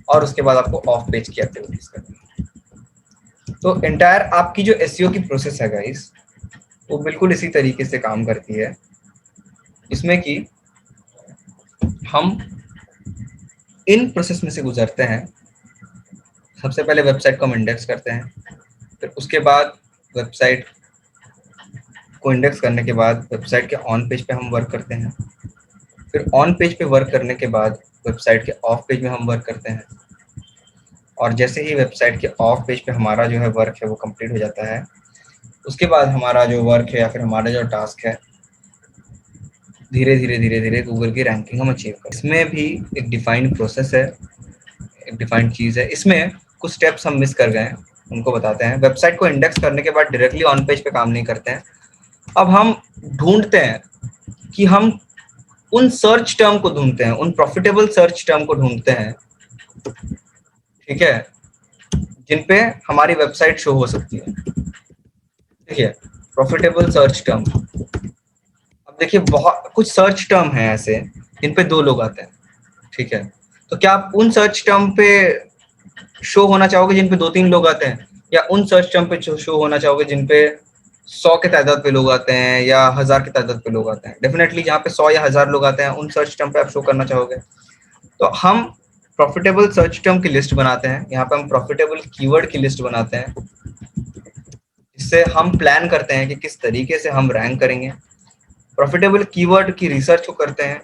और उसके बाद आपको ऑफ पेज की एक्टिविटीज करनी है। तो एंटायर आपकी जो एसईओ की प्रोसेस है गाइस, वो बिल्कुल इसी तरीके से काम करती है, इसमें कि हम इन प्रोसेस में से गुजरते हैं। सबसे पहले वेबसाइट को हम इंडेक्स करते हैं, फिर उसके बाद वेबसाइट को इंडेक्स करने के बाद वेबसाइट के ऑन पेज पे हम वर्क करते हैं, फिर ऑन पेज पे वर्क करने के बाद वेबसाइट के ऑफ पेज में हम वर्क करते हैं। और जैसे ही वेबसाइट के ऑफ पेज पे हमारा जो है वर्क है वो कंप्लीट हो जाता है, उसके बाद हमारा जो वर्क है या फिर हमारा जो टास्क है, धीरे धीरे गूगल की रैंकिंग हम अचीव करें। इसमें भी एक डिफाइंड प्रोसेस है, एक डिफाइंड चीज़ है। इसमें कुछ स्टेप्स हम मिस कर गए हैं, उनको बताते हैं। वेबसाइट को इंडेक्स करने के बाद डायरेक्टली ऑन पेज पे काम नहीं करते हैं, अब हम ढूंढते हैं कि हम उन सर्च टर्म को ढूंढते हैं, उन प्रॉफिटेबल सर्च टर्म को ढूंढते हैं, ठीक है, जिन पे हमारी वेबसाइट शो हो सकती है। देखिए प्रॉफिटेबल सर्च टर्म, अब देखिए बहुत कुछ सर्च टर्म है ऐसे जिन पे 2 लोग आते हैं, ठीक है। तो क्या आप उन सर्च टर्म पे शो होना चाहोगे जिन पे 2-3 लोग आते हैं, या उन सर्च टर्म पे शो होना चाहोगे जिन पे 100 के तादाद पे लोग आते हैं या 1000 की तादाद पे लोग आते हैं? डेफिनेटली जहाँ पे 100 या 1000 लोग आते हैं उन सर्च टर्म पे आप शो करना चाहोगे। तो हम प्रॉफिटेबल सर्च टर्म की लिस्ट बनाते हैं, यहाँ पे हम प्रॉफिटेबल कीवर्ड की लिस्ट बनाते हैं, इससे हम प्लान करते हैं कि किस तरीके से हम रैंक करेंगे। प्रॉफिटेबल कीवर्ड की रिसर्च को करते हैं,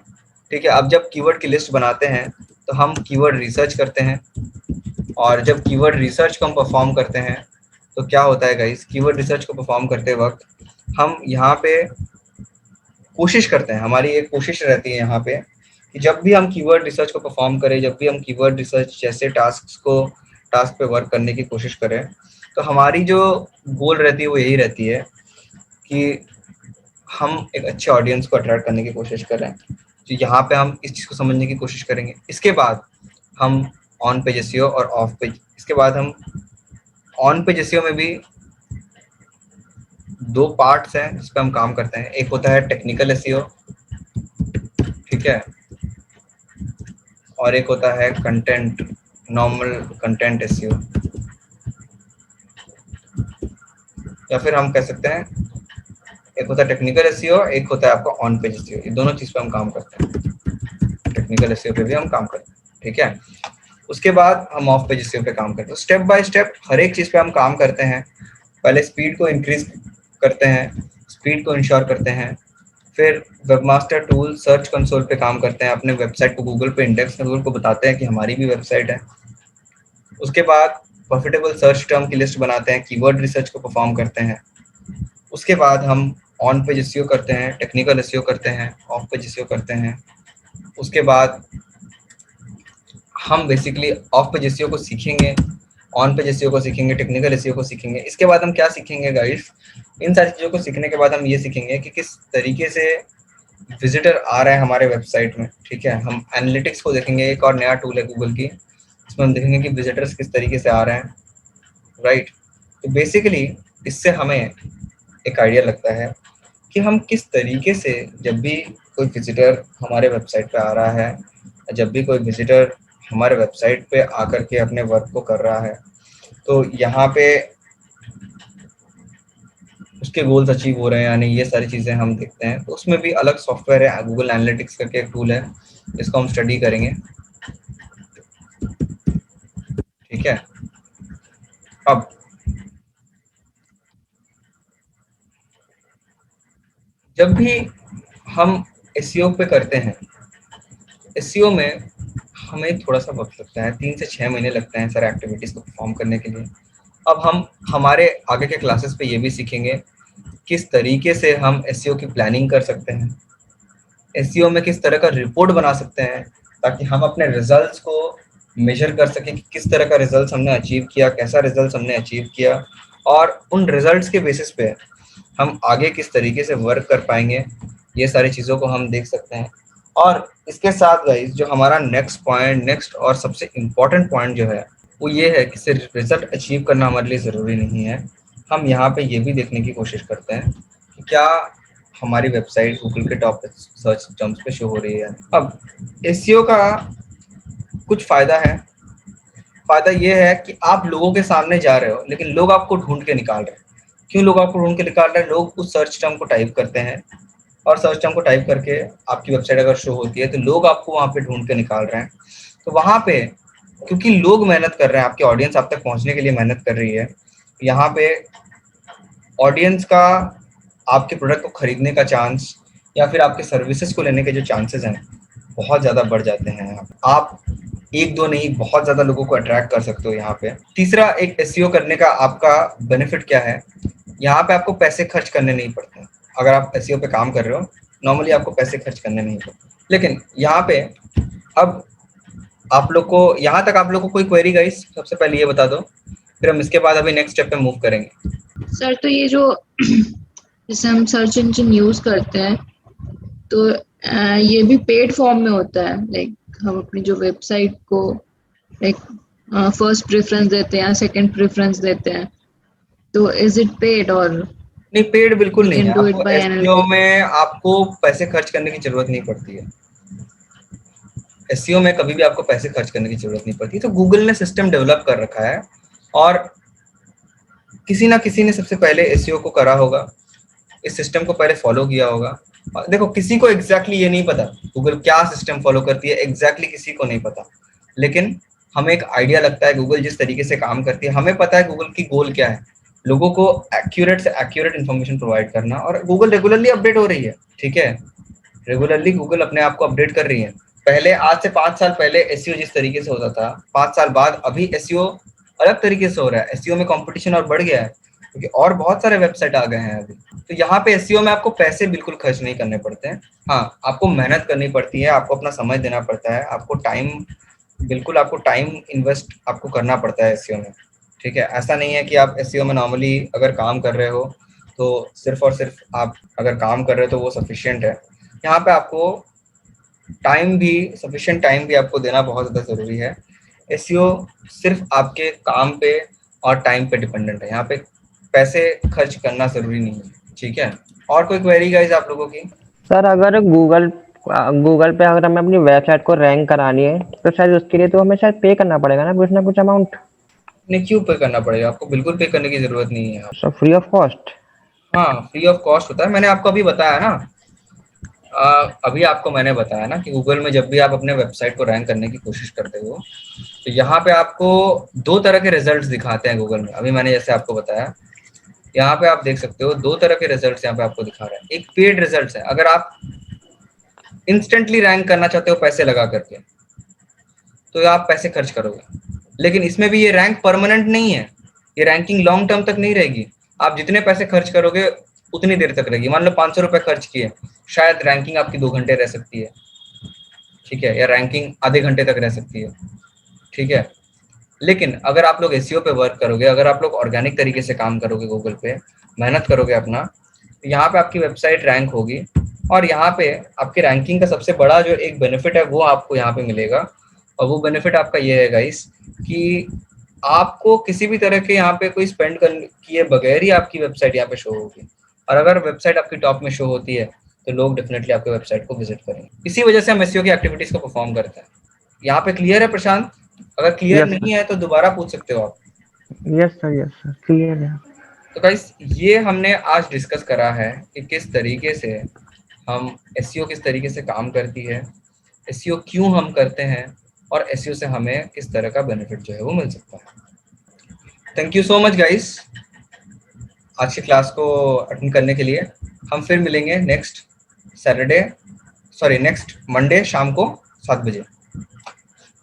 ठीक है। अब जब कीवर्ड की लिस्ट बनाते हैं तो हम कीवर्ड रिसर्च करते हैं, और जब कीवर्ड रिसर्च को हम परफॉर्म करते हैं तो क्या होता है गाइस, कीवर्ड रिसर्च को परफॉर्म करते वक्त हम यहाँ पे कोशिश करते हैं, हमारी एक कोशिश रहती है यहाँ पे कि जब भी हम कीवर्ड रिसर्च को परफॉर्म करें, जब भी हम कीवर्ड रिसर्च जैसे टास्क पे वर्क करने की कोशिश करें, तो हमारी जो गोल रहती है वो यही रहती है कि हम एक अच्छे ऑडियंस को अट्रैक्ट करने की कोशिश करें। तो यहाँ पे हम इस चीज़ को समझने की कोशिश करेंगे। इसके बाद हम ऑन पेज एसईओ और ऑफ पेज, इसके बाद हम ऑन पेज एसईओ में भी 2 पार्ट्स हैं जिस पे हम काम करते हैं। एक होता है टेक्निकल एसईओ, ठीक है, और एक होता है कंटेंट, नॉर्मल कंटेंट एसईओ, या फिर हम कह सकते हैं एक होता है टेक्निकल एसईओ, एक होता है आपका ऑन पेज एसईओ। ये दोनों चीज़ पे हम काम करते हैं, टेक्निकल एसईओ पे भी हम काम करते हैं, ठीक है। उसके बाद हम ऑफ पेज एसईओ पे काम करते हैं। स्टेप बाय स्टेप हर एक चीज़ पे हम काम करते हैं। पहले स्पीड को इंक्रीज करते हैं, स्पीड को इंश्योर करते हैं, फिर वेबमास्टर टूल सर्च कंसोल पे काम करते हैं, अपने वेबसाइट को गूगल पे इंडेक्स में गूगल को बताते हैं कि हमारी भी वेबसाइट है। उसके बाद प्रॉफिटेबल सर्च टर्म की लिस्ट बनाते हैं, कीवर्ड रिसर्च को परफॉर्म करते हैं। उसके बाद हम ऑन पेज एसईओ करते हैं, टेक्निकल एसईओ करते हैं, ऑफ पेज एसईओ करते हैं। उसके बाद हम बेसिकली ऑफ पेज एसईओ को सीखेंगे, ऑन पेज एसईओ को सीखेंगे, टेक्निकल एसईओ को सीखेंगे। इसके बाद हम क्या सीखेंगे गाइस, इन सारी चीज़ों को सीखने के बाद हम ये सीखेंगे कि किस तरीके से विजिटर आ रहा है हमारे वेबसाइट में, ठीक है। हम एनालिटिक्स को देखेंगे, एक और नया टूल है गूगल की, इसमें हम देखेंगे कि विजिटर्स किस तरीके से आ रहे हैं, राइट। तो बेसिकली इससे हमें एक आइडिया लगता है कि हम किस तरीके से, जब भी कोई विजिटर हमारे वेबसाइट पे आ रहा है, जब भी कोई विजिटर हमारे वेबसाइट पे आकर के अपने वर्क को कर रहा है, तो यहाँ पे उसके गोल्स अचीव हो रहे हैं, यानी ये सारी चीज़ें हम देखते हैं। तो उसमें भी अलग सॉफ्टवेयर है, गूगल एनालिटिक्स करके एक टूल है, इसको हम स्टडी करेंगे, ठीक है। अब जब भी हम एसईओ पे करते हैं, एसईओ में हमें थोड़ा सा वक्त लगता है, 3 से 6 महीने लगते हैं सारे एक्टिविटीज़ को परफॉर्म करने के लिए। अब हम हमारे आगे के क्लासेस पे ये भी सीखेंगे किस तरीके से हम एसईओ की प्लानिंग कर सकते हैं, एसईओ में किस तरह का रिपोर्ट बना सकते हैं ताकि हम अपने रिजल्ट्स को मेजर कर सकें कि किस तरह का रिजल्ट्स हमने अचीव किया, कैसा रिजल्ट्स हमने अचीव किया, और उन रिजल्ट्स के बेसिस पे हम आगे किस तरीके से वर्क कर पाएंगे, ये सारी चीज़ों को हम देख सकते हैं। और इसके साथ गाइस जो हमारा नेक्स्ट और सबसे इम्पोर्टेंट पॉइंट जो है वो ये है कि सिर्फ रिजल्ट अचीव करना हमारे लिए ज़रूरी नहीं है। हम यहाँ पे ये भी देखने की कोशिश करते हैं कि क्या हमारी वेबसाइट गूगल के टॉप सर्च टर्म्स पे शो हो रही है। अब एसईओ का कुछ फ़ायदा है। फ़ायदा ये है कि आप लोगों के सामने जा रहे हो लेकिन लोग आपको ढूंढ के निकाल रहे हैं। क्यों लोग आपको ढूंढ के निकाल रहे हैं? लोग उस सर्च टर्म को टाइप करते हैं और सर्च टर्म को टाइप करके आपकी वेबसाइट अगर शो होती है तो लोग आपको वहाँ पे ढूंढ के निकाल रहे हैं। तो वहाँ पे क्योंकि लोग मेहनत कर रहे हैं, आपकी ऑडियंस आप तक पहुँचने के लिए मेहनत कर रही है, यहाँ पे ऑडियंस का आपके प्रोडक्ट को खरीदने का चांस या फिर आपके सर्विसेज को लेने के जो चांसेस हैं बहुत ज़्यादा बढ़ जाते हैं। आप एक दो नहीं बहुत ज़्यादा लोगों को अट्रैक्ट कर सकते हो यहाँ पे। तीसरा, एक एसईओ करने का आपका बेनिफिट क्या है, यहाँ पे आपको पैसे खर्च करने नहीं पड़ते। अगर आप एसईओ पे काम कर रहे हो नॉर्मली आपको पैसे खर्च करने नहीं पड़ते, लेकिन यहाँ पे अब आप लोग को, यहाँ तक आप लोग को कोई क्वेरी गाइस सबसे पहले ये बता दो, फिर हम इसके बाद अभी नेक्स्ट स्टेप पे मूव करेंगे। सर तो ये जो जैसे हम सर्च इंजन यूज करते हैं तो ये भी पेड फॉर्म में होता है, लाइक हम अपनी जो वेबसाइट को लाइक फर्स्ट प्रेफरेंस देते हैं, सेकंड प्रेफरेंस देते हैं, तो इज इट पेड? और नहीं, पेड बिल्कुल नहीं है। do it आपको by एसईओ में आपको पैसे खर्च करने की जरूरत नहीं पड़ती है। एसईओ में कभी भी आपको पैसे खर्च करने की जरूरत नहीं पड़ती। तो गूगल ने सिस्टम डेवलप कर रखा है और किसी ना किसी ने सबसे पहले एसईओ को करा होगा, इस सिस्टम को पहले फॉलो किया होगा। देखो किसी को एग्जैक्टली ये नहीं पता गूगल क्या सिस्टम फॉलो करती है, एग्जैक्टली किसी को नहीं पता, लेकिन हमें एक आइडिया लगता है गूगल जिस तरीके से काम करती है। हमें पता है गूगल की गोल क्या है, लोगों को एक्यूरेट से एक्यूरेट इन्फॉर्मेशन प्रोवाइड करना, और गूगल रेगुलरली अपडेट हो रही है, ठीक है। रेगुलरली गूगल अपने आप को अपडेट कर रही है। पहले आज से 5 साल पहले एसईओ जिस तरीके से होता था, 5 साल बाद अभी एसईओ अलग तरीके से हो रहा है। एसईओ में कंपटीशन और बढ़ गया है क्योंकि और बहुत सारे वेबसाइट आ गए हैं अभी। तो यहाँ पे एसईओ में आपको पैसे बिल्कुल खर्च नहीं करने पड़ते हैं। हाँ, आपको मेहनत करनी पड़ती है, आपको अपना समय देना पड़ता है, आपको टाइम इन्वेस्ट आपको करना पड़ता है एसईओ में। ठीक है, ऐसा नहीं है कि आप एसईओ में नॉर्मली अगर काम कर रहे हो तो सिर्फ और सिर्फ आप अगर काम कर रहे हो तो वो सफिशिएंट है। यहाँ पे आपको सफिशिएंट टाइम भी आपको देना बहुत ज़्यादा ज़रूरी है। एसईओ सिर्फ आपके काम पे और टाइम पे डिपेंडेंट है, यहाँ पे पैसे खर्च करना ज़रूरी नहीं है। ठीक है, और कोई क्वेरी गाइस आप लोगों की? सर अगर गूगल पे अगर हमें अपनी वेबसाइट को रैंक करानी है तो शायद उसके लिए तो हमें शायद पे करना पड़ेगा ना कुछ अमाउंट। नहीं, क्यों पे करना पड़ेगा? आपको बिल्कुल पे करने की ज़रूरत नहीं है। Sir free of cost? हाँ, फ्री ऑफ कॉस्ट होता है। मैंने आपको अभी बताया ना, कि गूगल में जब भी आप अपने वेबसाइट को रैंक करने की कोशिश करते हो तो यहाँ पे आपको 2 तरह के रिजल्ट्स दिखाते हैं गूगल में। अभी मैंने जैसे आपको बताया, यहाँ पे आप देख सकते हो 2 तरह के रिजल्ट्स यहाँ पे आपको दिखा रहा है। एक पेड रिजल्ट्स है, अगर आप इंस्टेंटली रैंक करना चाहते हो पैसे लगा करके तो आप पैसे खर्च करोगे, लेकिन इसमें भी ये रैंक परमानेंट नहीं है, ये रैंकिंग लॉन्ग टर्म तक नहीं रहेगी। आप जितने पैसे खर्च करोगे उतनी देर तक रहेगी। मान लो 500 रुपए खर्च किए, शायद रैंकिंग आपकी 2 घंटे रह सकती है, ठीक है, या रैंकिंग आधे घंटे तक रह सकती है, ठीक है। लेकिन अगर आप लोग एसईओ पे वर्क करोगे, अगर आप लोग ऑर्गेनिक तरीके से काम करोगे, गूगल पे मेहनत करोगे अपना, तो यहाँ पे आपकी वेबसाइट रैंक होगी। और यहाँ पे आपके रैंकिंग का सबसे बड़ा जो एक बेनिफिट है वो आपको यहाँ पे मिलेगा, और वो बेनिफिट आपका ये है गाइस कि आपको किसी भी तरह के यहाँ पे कोई स्पेंड किए बगैर ही आपकी वेबसाइट यहाँ पे शो होगी। और अगर वेबसाइट आपकी टॉप में शो होती है तो लोग डेफिनेटली आपके वेबसाइट को विजिट करेंगे। इसी वजह से हम एसईओ की एक्टिविटीज को परफॉर्म करते हैं। यहाँ पे क्लियर है प्रशांत? अगर क्लियर Yes, नहीं है तो दोबारा पूछ सकते हो आप। यस सर क्लियर है। तो गाइस, ये हमने आज डिस्कस करा है कि किस तरीके से हम एसईओ किस तरीके से काम करती है, एसईओ क्यों हम करते हैं, और एसईओ से हमें किस तरह का बेनिफिट जो है वो मिल सकता है। Thank you so much guys आज की क्लास को अटेंड करने के लिए। हम फिर मिलेंगे नेक्स्ट मंडे शाम को 7 बजे।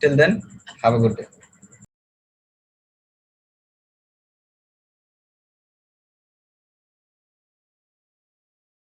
Till then have a good day.